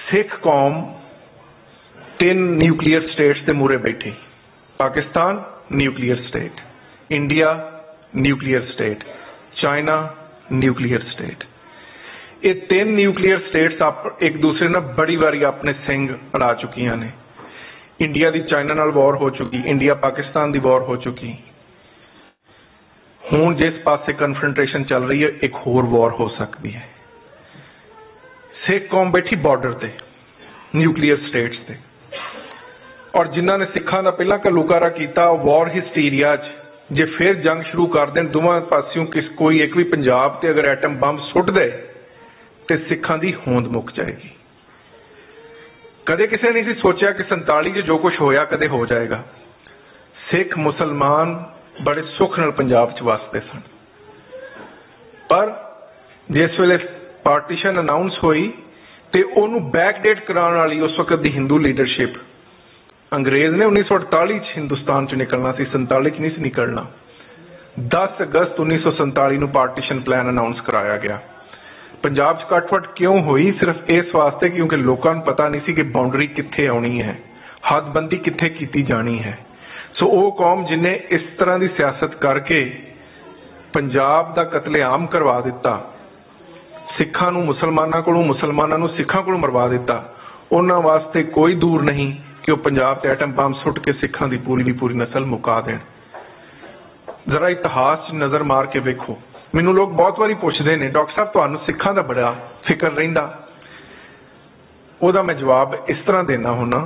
सिख कौम 3 न्यूक्लीयर स्टेट्स के मूहरे बैठी। Pakistan nuclear state, India nuclear state, China nuclear state. ये 3 न्यूक्लीयर स्टेट्स एक दूसरे ने बड़ी बारी अपने सिंग अड़ा चुकियां ने। इंडिया की चाइना नाल वॉर हो चुकी, इंडिया पाकिस्तान की वॉर हो चुकी। हुण जिस पासे कन्फ्रंटेशन चल रही है एक होर वॉर हो सकती है। सिख कौम बैठी बॉर्डर ते न्यूक्लीयर स्टेट्स ते और जिन्हों ने सिखा का पहला घलूकारा किया वॉर हिस्टीरिया जे फिर जंग शुरू कर दें दोवां पासियों कोई एक भी पंजाब ते अगर एटम बंब सुट दे तो सिखां दी होंद मुक जाएगी। कदे किसी ने नहीं सोचा कि 47 जो कुछ होया कदे हो जाएगा। सिख मुसलमान बड़े सुख नाल पंजाब च वसते सन, पर जिस वेले पार्टीशन अनाउंस हुई तो उन्होंने बैकडेट कराने वाली उस वक्त की हिंदू लीडरशिप अंग्रेज ने 1948 हिंदुस्तान च निकलना सी, 47 नहीं निकलना। 10 अगस्त 1947 को पार्टीशन प्लान अनाउंस कराया गया। पंजाब च कटवट क्यों हुई? सिर्फ इस वास्ते क्योंकि लोगों को पता नहीं सी कि बाउंड्री कित्थे आनी है, हदबंदी कित्थे की जानी है। सो वो कौम जिन्हें इस तरह की सियासत करके पंजाब का कतलेआम करवा दिता, सिखां नूं मुसलमानां कोलों मुसलमानां नूं सिखां कोलों मरवा दिता, उन्हां वास्ते कोई दूर नहीं कि वह पंजाब ते एटम बम सुट के सिखां की पूरी नस्ल मुका देण। जरा इतिहास नज़र मार के वेखो। मैनू लोग बहुत बारी पूछते हैं डॉक्टर साहब तुहानूं सिखां दा बड़ा फिक्र रहिंदा, ओहदा मैं जवाब इस तरह देना हुन्ना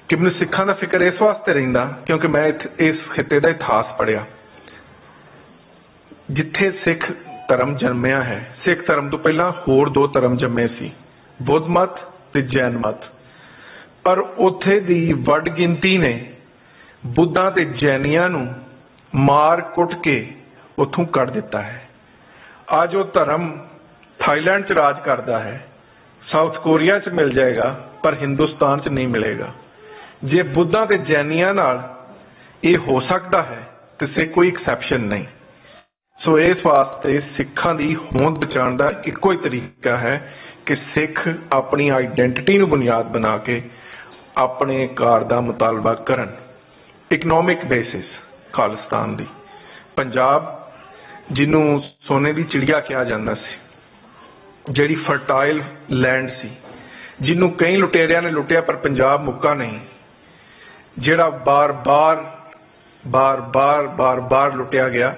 कि मैनूं सिखां दा फिक्र इस वास्ते रहिंदा क्योंकि मैं इस खिते का इतिहास पढ़िया। जिथे सिख धर्म जन्मिया है, सिख धर्म तो पहला होर 2 धर्म जन्मे सी, बुद्ध मत ते जैन मत, पर उत्थे दी वड गिनती ने बुद्धां ते जैनियां नूं मार कुट के उत्थों कढ़ दिता है। आज वो धर्म थाईलैंड च राज करता है, साउथ कोरिया च मिल जाएगा पर हिंदुस्तान च नहीं मिलेगा। जे बुद्धां ते जैनियां नाल ये हो सकता है तो सिख कोई एक्सैप्शन नहीं। सो इस वास्ते सिखां दी होंद बचाउण दा इक्को ही तरीका है कि सिख अपनी आइडेंटिटी नूं बुनियाद बना के अपने कार का मुतालबा करन। इकनॉमिक बेसिस खालिस्तान दी पंजाब जिन्हों सोने की चिड़िया कहा जाता सी, जिहड़ी फर्टाइल लैंड सी, जिन्हों कई लुटेरिया ने लुटिया पर पंजाब मुक्का नहीं, जिहड़ा बार बार लुटिया गया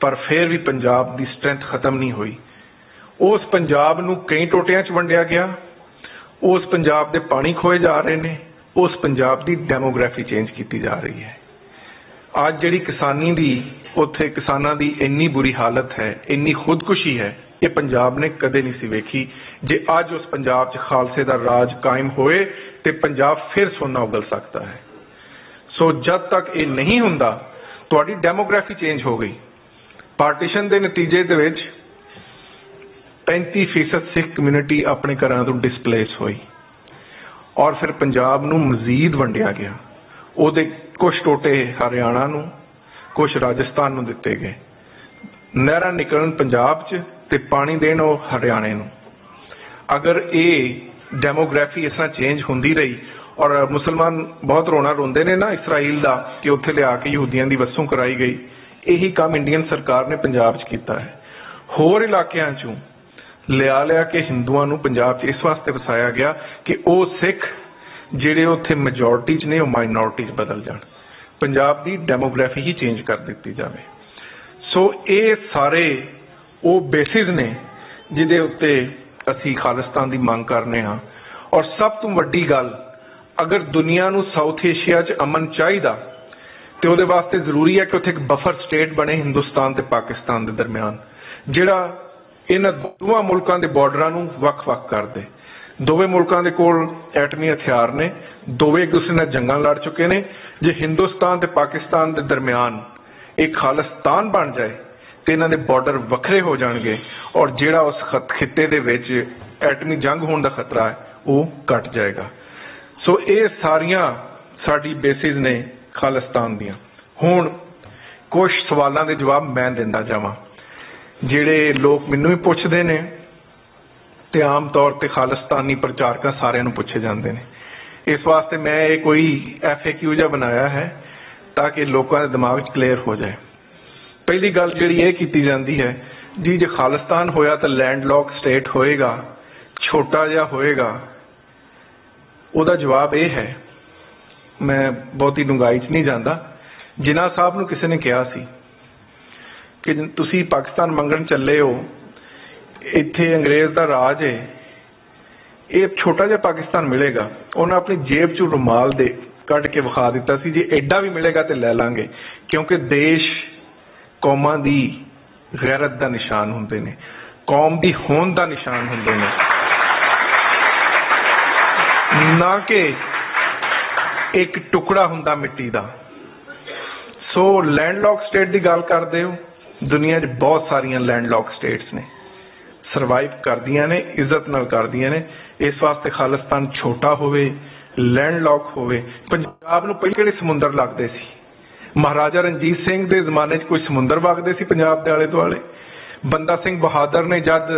पर फिर भी पंजाब की स्ट्रेंथ खत्म नहीं हुई। उस पंजाब नूं कई टोटियां च वंडिया गया, उस पंजाब के पानी खोए जा रहे हैं, उस पंजाब की डेमोग्राफी चेंज की जा रही है। आज जिहड़ी किसानी दी उत्थे किसानां दी इन्नी बुरी हालत है, इन्नी खुदकुशी है, ये पंजाब ने कदे नहीं सी वेखी। जे अज उस पंजाब च खालसे दा राज कायम होए तो पंजाब फिर सोना उगल सकता है। सो जब तक ये नहीं हुंदा तुहाडी डेमोग्राफी चेंज हो गई। पार्टीशन के नतीजे दे विच 35% सिख कम्यूनिटी अपने घरों तो डिसप्लेस हुई और फिर पंजाब नूं मजीद वंडिया गया। उहदे कुछ टोटे हरियाणा नूं, कुछ राजस्थान नूं दिते गए। नहरां निकलन पंजाब च ते पानी देण वो हरियाणे नूं। अगर ये डेमोग्राफी इस तरह चेंज होंदी रही और मुसलमान बहुत रोना रोंदे ने ना इसराइल का कि उत्थे लिया के यहूदियों की वसूं कराई गई, यही काम इंडियन सरकार ने पंजाब च कीता है। होर इलाकिਆਂ चों लिया के हिंदुआं नूं पंजाब च इस वास्ते वसाया गया कि वो सिख जिहड़े उत्थे मेजोरिटी च ने वो माइनॉरिटी च बदल जाण, पंजाब की डेमोग्राफी ही चेंज कर दी जाए। सो ये सारे वो बेसिस ने जिहदे उत्ते असीं खालिस्तान की मांग करने हाँ। और सब तो वड्डी गल अगर दुनिया नूं साउथ एशिया च अमन चाहिदा तो उहदे वास्ते जरूरी है कि उत्थे एक बफर स्टेट बने हिंदुस्तान ते पाकिस्तान के दरम्यान, जिहड़ा इन्हां दोवां मुल्कां दे बॉर्डरां नूं वख-वख कर दे। दोवें मुल्कां दे कोल एटमी हथियार ने, दोवें एक दूसरे नाल जंगां लड़ चुके ने। जे हिंदुस्तान ते पाकिस्तान के दरम्यान एक खालिस्तान बन जाए तो इन्हां दे बॉर्डर वखरे हो जाणगे और जिहड़ा उस खित्ते दे विच एटमी जंग होने का खतरा है वो घट जाएगा। सो ये सारियां साडी बेसिस ने खालिस्तान दियां। हुण कुछ सवालों के जवाब मैं दिंदा जावां, जिहड़े लोग मैनूं भी पुछदे ने ते आम तौर पर खालिस्तानी प्रचारकां सारिਆਂ ਨੂੰ पुछे जाते हैं। इस वास्ते मैं ये कोई FAQ जिहा बनाया है ताकि लोगों के दिमाग क्लीयर हो जाए। पहली गल जिहड़ी ये कीती जाती है जी, जे खालिस्तान होया तो लैंडलॉक स्टेट होएगा, छोटा जिहा होएगा। उहदा जवाब ये है, मैं बहुती डूंघाई च नहीं जाता। जिन्ना साहब नूं किसी ने कहा सी कि तुसीं पाकिस्तान मंगण चले हो, इत्थे अंग्रेज दा राज है, ये छोटा जिहा पाकिस्तान मिलेगा। उन्हें अपनी जेब चों रुमाल दे कढ़ के विखा दिता सी, जे एडा भी मिलेगा तो लै लांगे, क्योंकि देश कौमां दी गैरत दा निशान हुंदे ने, कौम दी होंद दा निशान हुंदे ने, ना कि एक टुकड़ा हुंदा मिट्टी दा। सो लैंडलॉक स्टेट की गल करदे हो, दुनिया च बहुत सारियां लैंडलॉक स्टेट्स ने, सरवाइव करदियां ने, इज्जत नाल करदियां ने। इस वास्ते खालिस्तान छोटा होवे, लैंडलॉक होवे। पंजाब नूं पहले किहड़े समुंदर लगदे सी? महाराजा रणजीत सिंह दे जमाने च कोई समुंदर वगदे सी पंजाब दे आले दुआले? बंदा सिंह बहादुर ने जद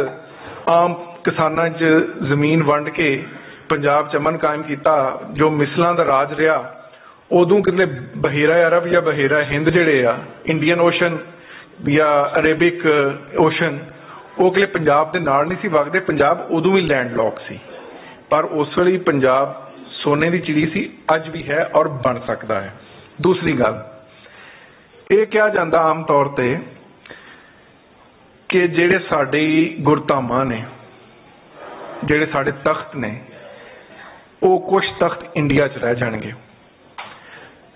आम किसानां च जमीन वंड के पंजाब च अमन कायम किया, जो मिसलां दा राज रहा, उदों कितने बहेरा अरब या बहेरा हिंद जिहड़े आ, इंडियन ओशन या अरेबिक ओशन, वो किले पंजाब दे नाल नहीं सी वगदे। पंजाब उदों भी लैंडलॉक सी, पर उस वेले पंजाब सोने की चिड़ी सी, अज भी है और बन सकता है। दूसरी गल ये कहा जाता आम तौर पर कि जिहड़े साडे गुरधामां ने, जिहड़े साडे तख्त ने, वो कुछ तख्त इंडिया च रह जाएंगे।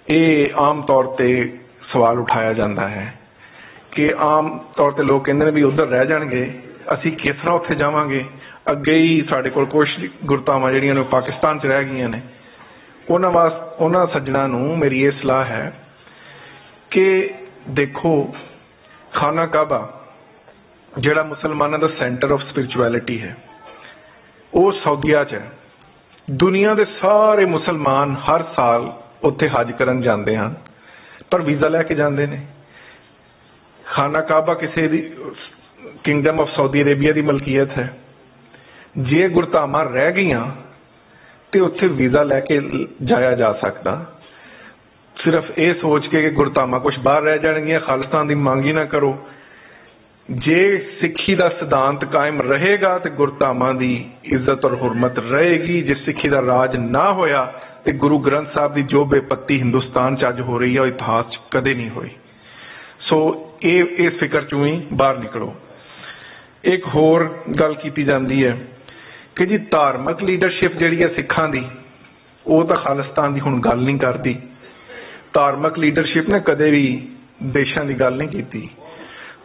ये आम तौर पर सवाल उठाया जाता है कि आम तौर पर लोग कहते हैं भी उधर रह जाएंगे, असी किस तरह उत्थे जावांगे? अगे ही साडे कोल कुछ गुरधामां जिहड़ियां ने पाकिस्तान च रह गईयां ने। उन्हां सज्जणां नूं मेरी ये सलाह है कि देखो, खाना काबा जिहड़ा मुसलमानों का सेंटर ऑफ स्पिरिचुअलिटी है, वो सऊदीया च है। दुनिया के सारे मुसलमान हर साल उत्थे हज करन जाते हैं, पर वीज़ा लैके जाते हैं। खाना काबा किसी दी किंगडम ऑफ सऊदी अरेबिया की मलकीयत है। जे गुरधामां रह गईयां तो उत्थे वीज़ा लैके जाया जा सकता। सिर्फ ये सोच के कि गुरधामां कुछ बाहर रह जाएंगियां, खालिस्तान की मांग ही ना करो। जे सिक्खी का सिद्धांत कायम रहेगा तो गुरधामां की इज्जत और हुरमत रहेगी। जे सिक्खी का राज ना होया तो गुरु ग्रंथ साहब की जो बेपत्ती हिंदुस्तान च अज हो रही है, वो इतिहास च कदे नहीं हुई। सो ये इस फिक्र चों ही बाहर निकलो। एक होर गल की जाती है कि जी धार्मिक लीडरशिप जिहड़ी है सिखां दी, वो तो खालिस्तान की हुण गल नहीं करती। धार्मिक लीडरशिप ने कदे भी देशां की गल नहीं की।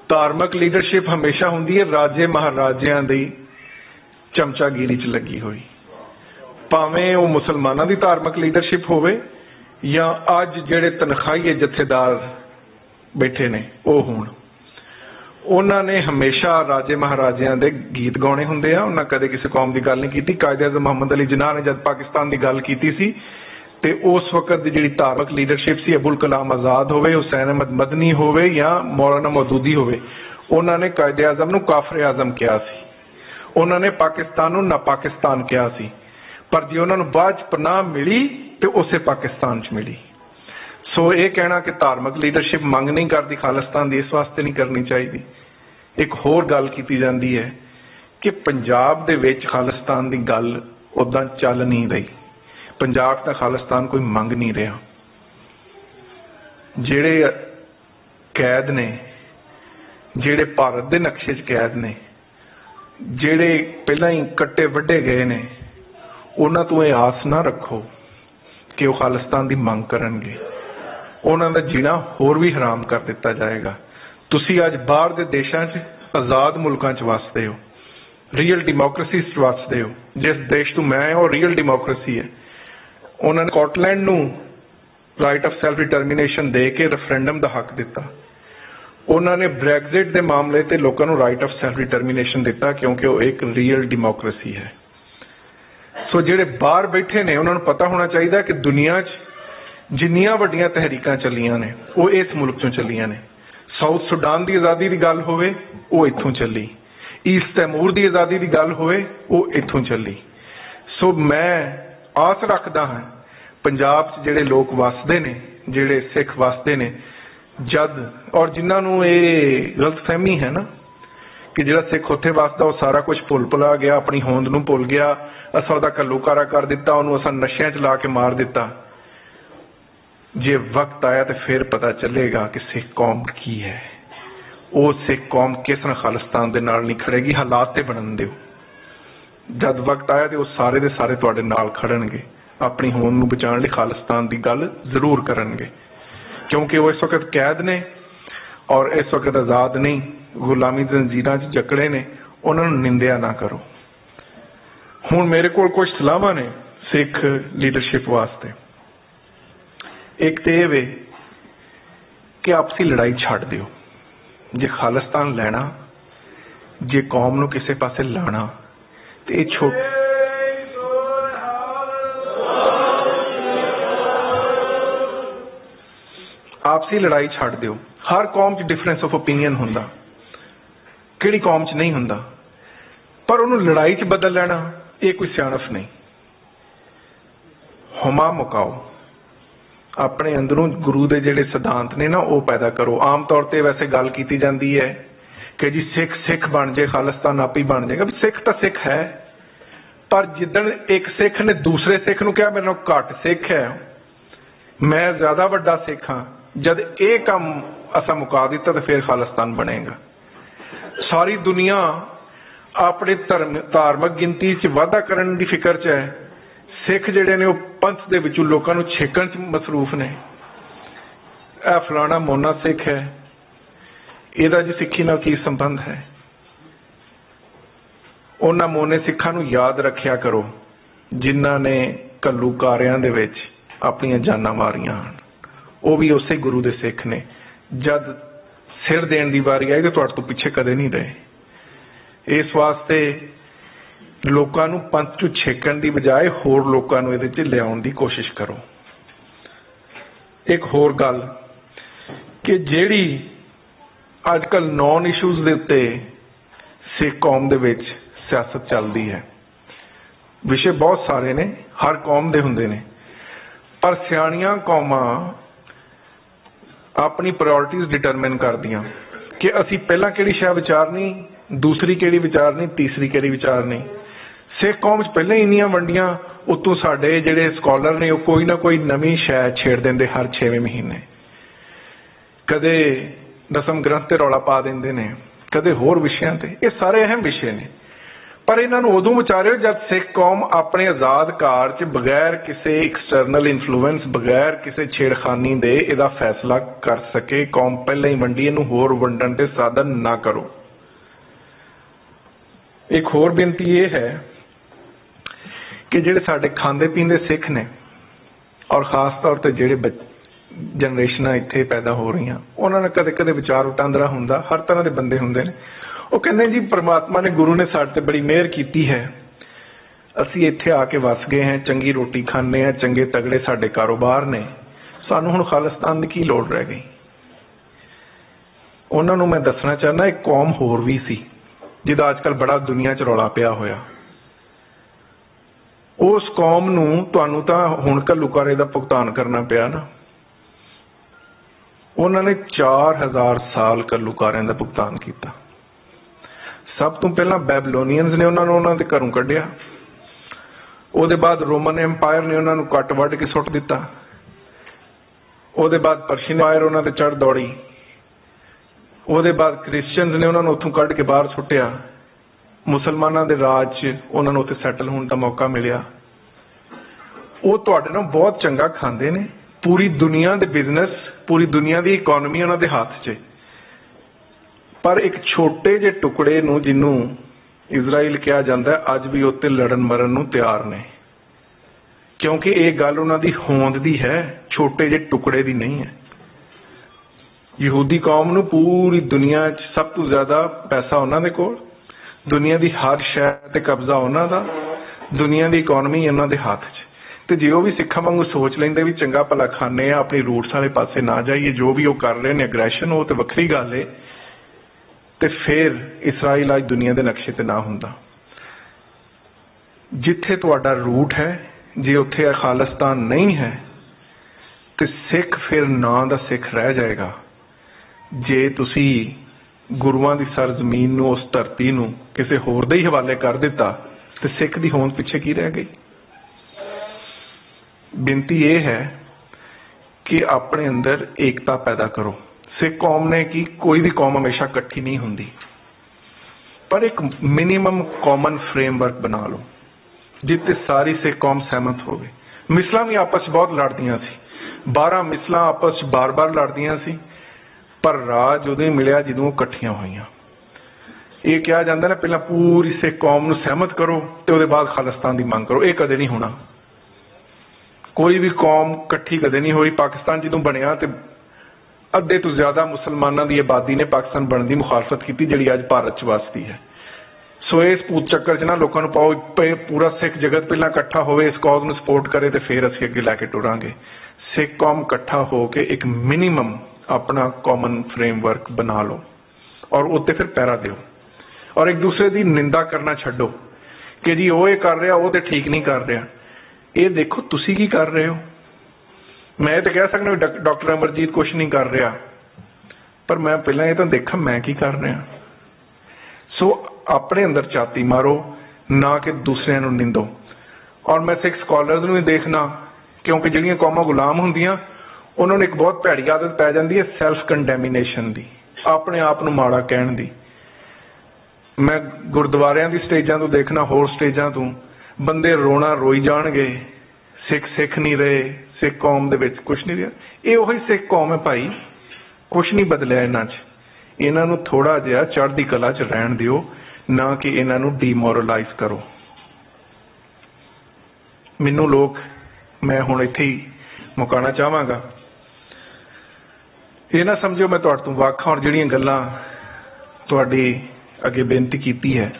धार्मिक लीडरशिप हमेशा हुंदी है राजे महाराजियां दी चमचागिरी च लगी हुई, भावें वो मुसलमानों की धार्मिक लीडरशिप होवे या अज जिहड़े तनखाही जथेदार बैठे ने वो होण। उन्होंने हमेशा राजे महाराजियां दे गीत गाने हुंदे आ, उन्होंने कदे किसी कौम की गल नहीं की। कायदे-ए-आज़म मोहम्मद अली जिन्ना ने जब पाकिस्तान की गल की सी ते उस वक्त की जिहड़ी धार्मिक लीडरशिप सी, अबुल कलाम आजाद होवे, हुसैन अहमद मदनी होवे या मौलाना मौदूदी होवे, उन्होंने कायदे-ए-आज़म नूं काफिर आज़म कहा सी। उन्होंने पाकिस्तान नूं ना पाकिस्तान कहा सी, पर जे उन्होंने बाद पनाह मिली तो उसे पाकिस्तान च मिली। सो ये कहना कि धार्मिक लीडरशिप मंग नहीं करती खालिस्तान की, इस वास्ते नहीं करनी चाहिए। एक होर गल की जाती है कि पंजाब दे विच खालिस्तान की गल उदां चल नहीं रही। पंजाब का खालिस्तान कोई मंग नहीं रहा। जिहड़े कैद ने, जिहड़े भारत के नक्शे च कैद ने, जिहड़े पहला ही कट्टे वड्डे गए ने, उन्हां तों ये आस ना रखो कि वो खालिस्तान की मंग करनगे। उन्हां दा जीना होर भी हराम कर दिता जाएगा। तुसी अज बाहर दे देशां 'च आज़ाद मुल्कां 'च वसदे हो, रीयल डिमोक्रेसी 'च वसदे हो। जिस देश तो मैं वो रीयल डिमोक्रेसी है। उन्होंने स्कॉटलैंड नूं राइट ऑफ सैल्फ डिटरमिनेशन दे के रेफरेंडम का हक दिता। उन्होंने ब्रैगजिट के मामले ते लोगों को राइट ऑफ सैल्फ डिटरमिनेशन दिता, क्योंकि वो एक रियल डिमोक्रेसी है। सो जिहड़े बाहर बैठे ने उन्होंने पता होना चाहिए कि दुनिया 'च जिन्नियां वड्डियां तहरीकां चलियां ने वो इस मुल्क चों चलियां ने। साउथ सुडान की आज़ादी की गल होवे वो इत्थों चली, ईस्ट तैमूर की आज़ादी की गल होवे वो इत्थों चली। सो मैं आस रखदा हाँ पंजाब 'च जिहड़े लोग वसदे ने, जिहड़े सिख वसदे ने, जद और जिन्होंने ये गलतफहमी है ना कि जिहड़ा सिख उत्थे वसदा वो सारा कुछ भुल भुला गया, अपनी होंद नूं भुल गया, असां उहदा घल्लूकारा कर दिता, उहनूं असां नशियां 'च ला के मार दिता। जे वक्त आया तो फिर पता चलेगा कि सिख कौम की है। वो सिख कौम किस तरह खालिस्तान दे नाल नहीं खड़ेगी। हालात ते बनन दिओ, जद वक्त आया तो वो सारे दे सारे तुहाडे नाल खड़नगे, अपनी होंद नूं बचाउण लई खालिस्तान की गल जरूर करनगे, क्योंकि वो इस वक्त कैद ने और इस वक्त आज़ाद नहीं, गुलामी दी जंजीरां 'च जकड़े ने। उन्हां नूं निंदिया ना करो। हुण मेरे कोल कुछ सलाहां ने सिख लीडरशिप वास्ते। एक तो यह वे कि आपसी लड़ाई छड्ड दिओ। जे खालिस्तान लैना, जे कौम नूं किसे पासे लाना तो ये आपसी लड़ाई छड्ड दिओ। हर कौम च डिफरेंस ऑफ ओपीनियन हुंदा, किहड़ी कौम च नहीं हुंदा, पर उन्होंने लड़ाई च बदल लेना ये कोई सियाणप नहीं। हुमा मुकाओ, अपने अंदरों गुरु के जिहड़े सिद्धांत ने ना वो पैदा करो। आम तौर पर वैसे गल की जाती है कि जी सिख सिख बन जाए, खालिस्तान आप ही बन जाएगा। सिख तो सिख है, पर जिदन एक सिख ने दूसरे सिख नूं कहा मेरे नालों घट सिख है, मैं ज्यादा वड्डा सिख हाँ, जद ये काम असा मुका दिता तो फिर खालिस्तान बनेगा। सारी दुनिया अपने धार्मिक गिनती च वाधा करने की फिक्र च है। सिख जिहड़े ने पंथ दे विचों लोकां नूं छेकण च मसरूफ ने। यह फलाना मोना सिख है, इहदा जी सिक्खी नाल की संबंध है। उन्हां मोने सिखां नूं याद रखिया करो जिन्हां ने घल्लूकारियां दे विच अपणियां जानां मारियां हन। वो भी उसे गुरु दे सिख ने। जद सिर देण दी वारी आई तो तुहाडे तो पिछे कदे नहीं रहे। इस वास्ते लोकां नूं पंथ चों छेकण दी बजाय होर लोकां नूं इहदे च लिआउण दी कोशिश करो। एक होर गल कि जिहड़ी अजकल नॉन इशूज दे उत्ते सिख कौम दे विच सियासत चलदी है, विषय बहुत सारे ने, हर कौम दे हुंदे ने, पर सियाणियां कौमां अपनी प्रायोरिटीज डिटरमिन करदियां कि असी पहला किहड़ी शै विचारनी, दूसरी किहड़ी विचारनी, तीसरी किहड़ी विचारनी। सिख कौम च पहले ही इन्नियां वंडियां, उत्तों साडे जिहड़े स्कॉलर ने कोई ना कोई नवीं शै छेड़ देंदे हर 6वें महीने। कदे दसम ग्रंथ ते रौला पा देंदे ने, कदे होर विषयां ते। ये सारे अहम विषय ने, पर इन्हां नूं उदों विचारिओ जब सिख कौम अपने आज़ाद कार च बगैर किसी एक्सटर्नल इन्फ्लुएंस, बगैर किसी छेड़खानी दे इहदा फैसला कर सके। कौम पहले ही वंडी, इहनूं होर वंडण दे साधन ना करो। एक होर बेनती ये है कि जिहड़े साडे खांदे पींदे सिख ने और खास तौर पर जिहड़े जनरेशनां इत्थे पैदा हो रही, उन्हां ने कदे कदे विचार वटांदरा हुंदा, हर तरह के बंदे हुंदे ने। वो कहते जी परमात्मा ने, गुरु ने साडे ते बड़ी मेहर की है, असी इत्थे आके वस गए हैं, चंगी रोटी खाने हैं, चंगे तगड़े साडे कारोबार ने, सानू हुण खालिस्तान की की लोड़ रह गई। उन्हां नूं मैं दसना चाहना एक कौम होर भी सी जिहदा अजकल बड़ा दुनिया च रौला पिया होया। उस कौम नूं तुहानूं तां हुण घल्लूकारे दा भुगतान करना पिया ना। उन्होंने 4000 साल घल्लूकारियां दा भुगतान किया। सब तो पहला बैबलोनियंस ने उन्होंने उन्होंने घरों कढ़िया, उहदे बाद रोमन एम्पायर ने उन्होंने कट वढ़ के सुट दिता, उहदे बाद पर्शियन एम्पायर उन्होंने चढ़ दौड़ी, उहदे बाद क्रिश्चियंस ने उन्होंने उत्थों कढ़ के बाहर सुटिया, मुसलमानों के राज उन्होंने उत्थे सैटल होने का मौका मिलिया। ਉਹ ਤੁਹਾਡੇ ਨਾਲ ਬਹੁਤ ਚੰਗਾ ਖਾਂਦੇ ਨੇ। ਪੂਰੀ ਦੁਨੀਆ ਦੇ ਬਿਜ਼ਨਸ, ਪੂਰੀ ਦੁਨੀਆ ਦੀ ਇਕੋਨਮੀ ਉਹਨਾਂ ਦੇ ਹੱਥ 'ਚ। ਪਰ ਇੱਕ ਛੋਟੇ ਜਿਹੇ ਟੁਕੜੇ ਨੂੰ, ਜਿਹਨੂੰ ਇਜ਼ਰਾਈਲ ਕਿਹਾ ਜਾਂਦਾ, ਅੱਜ ਵੀ ਉੱਤੇ ਲੜਨ ਮਰਨ ਨੂੰ ਤਿਆਰ ਨੇ, ਕਿਉਂਕਿ ਇਹ ਗੱਲ ਉਹਨਾਂ ਦੀ ਹੋਂਦ ਦੀ ਹੈ, ਛੋਟੇ ਜਿਹੇ ਟੁਕੜੇ ਦੀ ਨਹੀਂ ਹੈ। ਯਹੂਦੀ ਕੌਮ ਨੂੰ ਪੂਰੀ ਦੁਨੀਆ 'ਚ ਸਭ ਤੋਂ ਜ਼ਿਆਦਾ ਪੈਸਾ ਉਹਨਾਂ ਦੇ ਕੋਲ, ਦੁਨੀਆ ਦੀ ਹਰ ਸ਼ਹਿਰ ਤੇ ਕਬਜ਼ਾ ਉਹਨਾਂ ਦਾ, ਦੁਨੀਆ ਦੀ ਇਕੋਨਮੀ ਉਹਨਾਂ ਦੇ ਹੱਥ 'ਚ। ਤੇ ਜੇ ਉਹ ਵੀ ਸਿੱਖਾਂ ਵਾਂਗੂ ਸੋਚ ਲੈਂਦੇ ਵੀ ਚੰਗਾ ਭਲਾ ਖਾਂਦੇ ਆ, ਆਪਣੀ ਰੂਟਸ ਵਾਲੇ ਪਾਸੇ ਨਾ ਜਾਈਏ, ਜੋ ਵੀ ਉਹ ਕਰ ਰਹੇ ਨੇ ਅਗਰੈਸ਼ਨ, ਉਹ ਤੇ ਵੱਖਰੀ ਗੱਲ ਏ, ਤੇ ਫਿਰ ਇਸਰਾਈਲ ਅੱਜ ਦੁਨੀਆ ਦੇ ਨਕਸ਼ੇ ਤੇ ਨਾ ਹੁੰਦਾ। ਜਿੱਥੇ ਤੁਹਾਡਾ ਰੂਟ ਹੈ, ਜੇ ਉੱਥੇ ਖਾਲਿਸਤਾਨ ਨਹੀਂ ਹੈ, ਤੇ ਸਿੱਖ ਫਿਰ ਨਾਂ ਦਾ ਸਿੱਖ ਰਹਿ ਜਾਏਗਾ। ਜੇ ਤੁਸੀਂ ਗੁਰੂਆਂ ਦੀ ਸਰਜ਼ਮੀਨ ਨੂੰ, ਉਸ ਧਰਤੀ ਨੂੰ ਕਿਸੇ ਹੋਰ ਦੇ ਹੀ ਹਵਾਲੇ ਕਰ ਦਿੱਤਾ, ਤੇ ਸਿੱਖ ਦੀ ਹੋਂਦ ਪਿੱਛੇ ਕੀ ਰਹਿ ਗਈ? ਬੇਨਤੀ ਇਹ ਹੈ ਕਿ ਆਪਣੇ ਅੰਦਰ ਏਕਤਾ ਪੈਦਾ ਕਰੋ। ਸਿੱਖ ਕੌਮ ਨੇ ਕਿ ਕੋਈ ਵੀ ਕੌਮ ਹਮੇਸ਼ਾ ਇਕੱਠੀ ਨਹੀਂ ਹੁੰਦੀ, ਪਰ ਇੱਕ ਮਿਨੀਮਮ ਕਾਮਨ ਫਰੇਮਵਰਕ ਬਣਾ ਲਓ ਜਿੱਥੇ ਸਾਰੀ ਸਿੱਖ ਕੌਮ ਸਹਿਮਤ ਹੋਵੇ। ਮਿਸਲਾਂ ਵੀ ਆਪਸ 'ਚ ਬਹੁਤ ਲੜਦੀਆਂ ਸੀ, 12 ਮਿਸਲਾਂ ਆਪਸ 'ਚ ਬਾਰ-ਬਾਰ ਲੜਦੀਆਂ ਸੀ, ਪਰ ਰਾਜ ਉਦੋਂ ਹੀ ਮਿਲਿਆ ਜਦੋਂ ਉਹ ਇਕੱਠੀਆਂ ਹੋਈਆਂ। ਇਹ ਕਿਹਾ ਜਾਂਦਾ ਨਾ, ਪਹਿਲਾਂ ਪੂਰੀ ਸਿੱਖ ਕੌਮ ਨੂੰ ਸਹਿਮਤ ਕਰੋ ਤੇ ਉਹਦੇ ਬਾਅਦ ਖਾਲਿਸਤਾਨ ਦੀ ਮੰਗ ਕਰੋ। ਇਹ ਕਦੇ ਨਹੀਂ ਹੋਣਾ। ਕੋਈ ਵੀ ਕੌਮ ਇਕੱਠੀ ਕਦੇ ਨਹੀਂ ਹੋਈ। ਪਾਕਿਸਤਾਨ ਜਦੋਂ ਬਣਿਆ ਤੇ ਅੱਧੇ ਤੋਂ ਜ਼ਿਆਦਾ ਮੁਸਲਮਾਨਾਂ ਦੀ ਆਬਾਦੀ ਨੇ ਪਾਕਿਸਤਾਨ ਬਣਨ ਦੀ ਮੁਖਾਲਫਤ ਕੀਤੀ, ਜਿਹੜੀ ਅੱਜ ਭਾਰਤ 'ਚ ਵਸਦੀ ਹੈ। ਸੋ ਇਸ ਭੂਤ ਚੱਕਰ 'ਚ ਨਾ ਲੋਕਾਂ ਨੂੰ ਪਾਓ, ਪੂਰਾ ਸਿੱਖ ਜਗਤ ਪਹਿਲਾਂ ਇਕੱਠਾ ਹੋਵੇ, ਇਸ ਕੌਜ਼ ਨੂੰ ਸਪੋਰਟ ਕਰੇ, ਤੇ ਫਿਰ ਅਸੀਂ ਅੱਗੇ ਲੈ ਕੇ ਟੁਰਾਂਗੇ। ਸਿੱਖ ਕੌਮ ਇਕੱਠਾ ਹੋ ਕੇ ਇੱਕ ਮਿਨੀਮਮ ਆਪਣਾ ਕਾਮਨ ਫਰੇਮਵਰਕ ਬਣਾ ਲਓ ਔਰ ਉੱਤੇ ਫਿਰ ਪਹਿਰਾ ਦਿਓ, ਔਰ ਇੱਕ ਦੂਸਰੇ ਦੀ ਨਿੰਦਾ ਕਰਨਾ ਛੱਡੋ ਕਿ ਜੀ ਉਹ ਇਹ ਕਰ ਰਿਹਾ, ਉਹ ਤੇ ਠੀਕ ਨਹੀਂ ਕਰ ਰਿਹਾ। ਇਹ ਦੇਖੋ ਤੁਸੀਂ ਕੀ ਕਰ ਰਹੇ ਹੋ। ਮੈਂ ਇਹ ਤਾਂ ਕਹਿ ਸਕਦਾ ਵੀ ਡਾਕਟਰ ਅਮਰਜੀਤ ਕੁਛ ਨਹੀਂ ਕਰ ਰਿਹਾ, ਪਰ ਮੈਂ ਪਹਿਲਾਂ ਇਹ ਤਾਂ ਦੇਖਾਂ ਮੈਂ ਕੀ ਕਰ ਰਿਹਾ। ਸੋ ਆਪਣੇ ਅੰਦਰ ਝਾਤੀ ਮਾਰੋ, ਨਾ ਕਿ ਦੂਸਰਿਆਂ ਨੂੰ ਨਿੰਦੋ। ਔਰ ਮੈਂ ਸਿੱਖ ਸਕਾਲਰਸ ਨੂੰ ਵੀ ਦੇਖਣਾ, ਕਿਉਂਕਿ ਜਿਹੜੀਆਂ ਕੌਮਾਂ ਗੁਲਾਮ ਹੁੰਦੀਆਂ ਉਹਨਾਂ ਨੂੰ ਇੱਕ ਬਹੁਤ ਭੈੜੀ ਆਦਤ ਪੈ ਜਾਂਦੀ ਹੈ ਸੈਲਫ ਕੰਡੈਮੀਨੇਸ਼ਨ ਦੀ, ਆਪਣੇ ਆਪ ਨੂੰ ਮਾੜਾ ਕਹਿਣ ਦੀ। ਮੈਂ ਗੁਰਦੁਆਰਿਆਂ ਦੀ ਸਟੇਜਾਂ ਤੋਂ ਦੇਖਣਾ, ਹੋਰ ਸਟੇਜਾਂ ਤੋਂ ਬੰਦੇ ਰੋਣਾ ਰੋਈ ਜਾਣਗੇ, ਸਿੱਖ ਨਹੀਂ ਰਹੇ, ਸਿੱਖ ਕੌਮ ਦੇ ਵਿੱਚ ਕੁਛ ਨਹੀਂ ਰਿਹਾ। ਇਹ ਉਹੀ ਸਿੱਖ ਕੌਮ ਹੈ ਭਾਈ, ਕੁਛ ਨਹੀਂ ਬਦਲਿਆ ਇਹਨਾਂ 'ਚ। ਇਹਨਾਂ ਨੂੰ ਥੋੜਾ ਜਿਹਾ ਚੜ੍ਹਦੀ ਕਲਾ 'ਚ ਰਹਿਣ ਦਿਓ, ਨਾ ਕਿ ਇਹਨਾਂ ਨੂੰ ਡੀਮੋਰਲਾਈਜ਼ ਕਰੋ। ਮੈਨੂੰ ਲੋਕ, ਮੈਂ ਹੁਣ ਇੱਥੇ ਹੀ ਮੁਕਾਉਣਾ ਚਾਹਾਂਗਾ, ਇਹ ਨਾ ਸਮਝੋ ਮੈਂ ਤੁਹਾਡੇ ਤੋਂ ਵੱਖ ਹਾਂ, ਔਰ ਜਿਹੜੀਆਂ ਗੱਲਾਂ ਤੁਹਾਡੀ ਅੱਗੇ ਬੇਨਤੀ ਕੀਤੀ ਹੈ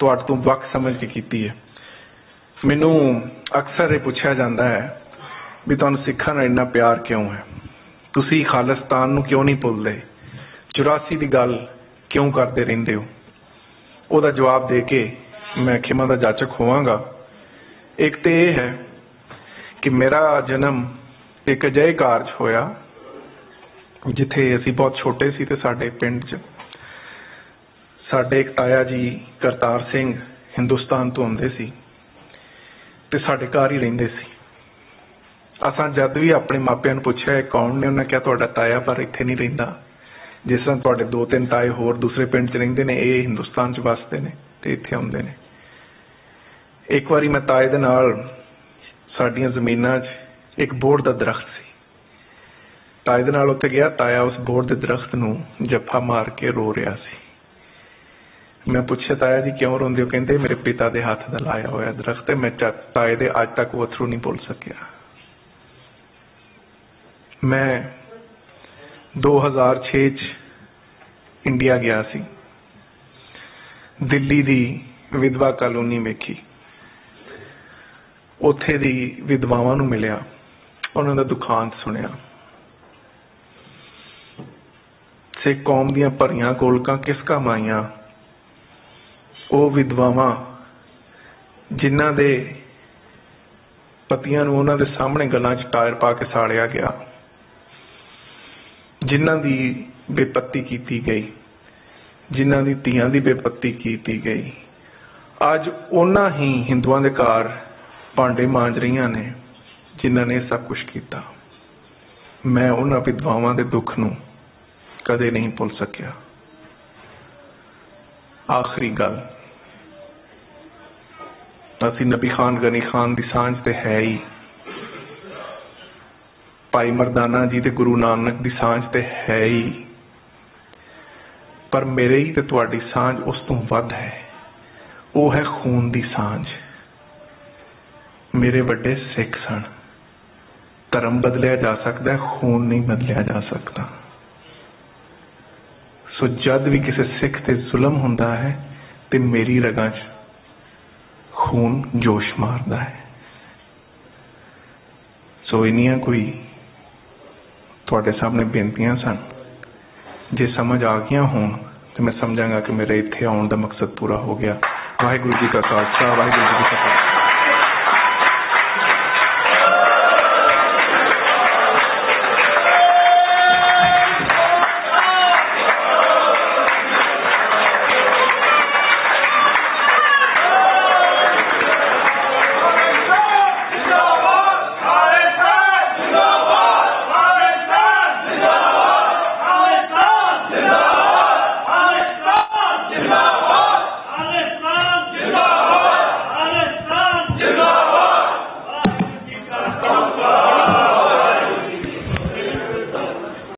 ਤੁਹਾਡੇ ਤੋਂ ਵੱਖ ਸਮਝ ਕੇ ਕੀਤੀ ਹੈ। ਮੈਨੂੰ ਅਕਸਰ ਇਹ ਪੁੱਛਿਆ ਜਾਂਦਾ ਹੈ ਵੀ ਤੁਹਾਨੂੰ ਸਿੱਖਾਂ ਨਾਲ ਇੰਨਾ ਪਿਆਰ ਕਿਉਂ ਹੈ, ਤੁਸੀਂ ਖਾਲਿਸਤਾਨ ਨੂੰ ਕਿਉਂ ਨਹੀਂ ਭੁੱਲਦੇ, 84 ਦੀ ਗੱਲ ਕਿਉਂ ਕਰਦੇ ਰਹਿੰਦੇ ਹੋ। ਉਹਦਾ ਜਵਾਬ ਦੇ ਕੇ ਮੈਂ ਖਿਮਾ ਦਾ ਜਾਚਕ ਹੋਵਾਂਗਾ। ਇੱਕ ਤੇ ਇਹ ਹੈ ਕਿ ਮੇਰਾ ਜਨਮ ਇੱਕ ਅਜਿਹੇ ਕਾਰਜ ਹੋਇਆ ਜਿੱਥੇ ਅਸੀਂ ਬਹੁਤ ਛੋਟੇ ਸੀ, ਤੇ ਸਾਡੇ ਪਿੰਡ 'ਚ ਸਾਡੇ ਇੱਕ ਤਾਇਆ ਜੀ ਕਰਤਾਰ ਸਿੰਘ ਹਿੰਦੁਸਤਾਨ ਤੋਂ ਆਉਂਦੇ ਸੀ ਤੇ ਸਾਡੇ ਘਰ ਹੀ ਰਹਿੰਦੇ ਸੀ। ਅਸਾਂ ਜਦ ਵੀ ਆਪਣੇ ਮਾਪਿਆਂ ਨੂੰ ਪੁੱਛਿਆ ਇਹ ਕੌਣ ਨੇ, ਉਹਨਾਂ ਕਿਹਾ ਤੁਹਾਡਾ ਤਾਇਆ, ਪਰ ਇੱਥੇ ਨਹੀਂ ਰਹਿੰਦਾ। ਜਿਸ ਤਰ੍ਹਾਂ ਤੁਹਾਡੇ 2-3 ਤਾਏ ਹੋਰ ਦੂਸਰੇ ਪਿੰਡ 'ਚ ਰਹਿੰਦੇ ਨੇ, ਇਹ ਹਿੰਦੁਸਤਾਨ 'ਚ ਵਸਦੇ ਨੇ ਤੇ ਇੱਥੇ ਆਉਂਦੇ ਨੇ। ਇੱਕ ਵਾਰੀ ਮੈਂ ਤਾਏ ਦੇ ਨਾਲ ਸਾਡੀਆਂ ਜ਼ਮੀਨਾਂ 'ਚ ਇੱਕ ਬੋਹੜ ਦਾ ਦਰਖਤ ਸੀ, ਤਾਏ ਦੇ ਨਾਲ ਉੱਥੇ ਗਿਆ। ਤਾਇਆ ਉਸ ਬੋਹੜ ਦੇ ਦਰਖਤ ਨੂੰ ਜੱਫਾ ਮਾਰ ਕੇ ਰੋ ਰਿਹਾ ਸੀ। ਮੈਂ ਪੁੱਛਿਆ ਤਾਇਆ ਜੀ ਕਿਉਂ ਰੋਂਦੇ ਹੋ? ਕਹਿੰਦੇ ਮੇਰੇ ਪਿਤਾ ਦੇ ਹੱਥ ਦਾ ਲਾਇਆ ਹੋਇਆ ਦਰਖਤ ਹੈ। ਮੈਂ ਤਾਏ ਦੇ ਅੱਜ ਤੱਕ ਉਹ ਅਥਰੂ ਨਹੀਂ ਭੁੱਲ ਸਕਿਆ। ਮੈਂ 2006 'ਚ ਇੰਡੀਆ ਗਿਆ ਸੀ, ਦਿੱਲੀ ਦੀ ਵਿਧਵਾ ਕਾਲੋਨੀ ਵੇਖੀ, ਉੱਥੇ ਦੀ ਵਿਧਵਾਵਾਂ ਨੂੰ ਮਿਲਿਆ, ਉਹਨਾਂ ਦਾ ਦੁਖਾਂਤ ਸੁਣਿਆ। ਸਿੱਖ ਕੌਮ ਦੀਆਂ ਭਰੀਆਂ ਗੋਲਕਾਂ ਕਿਸ ਕੰਮ ਆਈਆਂ? ਉਹ ਵਿਧਵਾਵਾਂ ਜਿਨ੍ਹਾਂ ਦੇ ਪਤੀਆਂ ਨੂੰ ਉਹਨਾਂ ਦੇ ਸਾਹਮਣੇ ਗਲਾਂ 'ਚ ਟਾਇਰ ਪਾ ਕੇ ਸਾੜਿਆ ਗਿਆ, ਜਿਨ੍ਹਾਂ ਦੀ ਬੇਪੱਤੀ ਕੀਤੀ ਗਈ, ਜਿਨ੍ਹਾਂ ਦੀ ਧੀਆਂ ਦੀ ਬੇਪੱਤੀ ਕੀਤੀ ਗਈ, ਅੱਜ ਉਹਨਾਂ ਹੀ ਹਿੰਦੂਆਂ ਦੇ ਘਰ ਭਾਂਡੇ ਮਾਂਜ ਰਹੀਆਂ ਨੇ ਜਿਨ੍ਹਾਂ ਨੇ ਸਭ ਕੁਝ ਕੀਤਾ। ਮੈਂ ਉਹਨਾਂ ਵਿਧਵਾਵਾਂ ਦੇ ਦੁੱਖ ਨੂੰ ਕਦੇ ਨਹੀਂ ਭੁੱਲ ਸਕਿਆ। ਆਖਰੀ ਗੱਲ, ਅਸੀਂ ਨਬੀ ਖਾਨ ਗਨੀ ਖਾਨ ਦੀ ਸਾਂਝ ਤੇ ਹੈ ਹੀ, ਭਾਈ ਮਰਦਾਨਾ ਜੀ ਤੇ ਗੁਰੂ ਨਾਨਕ ਦੀ ਸਾਂਝ ਤੇ ਹੈ ਹੀ, ਪਰ ਮੇਰੇ ਹੀ ਤੇ ਤੁਹਾਡੀ ਸਾਂਝ ਉਸ ਤੋਂ ਵੱਧ ਹੈ। ਉਹ ਹੈ ਖੂਨ ਦੀ ਸਾਂਝ। ਮੇਰੇ ਵੱਡੇ ਸਿੱਖ ਸਨ। ਧਰਮ ਬਦਲਿਆ ਜਾ ਸਕਦਾ, ਖੂਨ ਨਹੀਂ ਬਦਲਿਆ ਜਾ ਸਕਦਾ। ਸੋ ਜਦ ਵੀ ਕਿਸੇ ਸਿੱਖ ਤੇ ਜ਼ੁਲਮ ਹੁੰਦਾ ਹੈ ਤੇ ਮੇਰੀ ਰਗਾਂ 'ਚ ਖੂਨ ਜੋਸ਼ ਮਾਰਦਾ ਹੈ। ਸੋ ਇੰਨੀਆਂ ਕੋਈ ਤੁਹਾਡੇ ਸਾਹਮਣੇ ਬੇਨਤੀਆਂ ਸਨ। ਜੇ ਸਮਝ ਆ ਗਈਆਂ ਹੋਣ ਤੇ ਮੈਂ ਸਮਝਾਂਗਾ ਕਿ ਮੇਰੇ ਇੱਥੇ ਆਉਣ ਦਾ ਮਕਸਦ ਪੂਰਾ ਹੋ ਗਿਆ। ਵਾਹਿਗੁਰੂ ਜੀ ਕਾ ਖਾਲਸਾ, ਵਾਹਿਗੁਰੂ ਜੀ ਕੀ ਫਤਿਹ।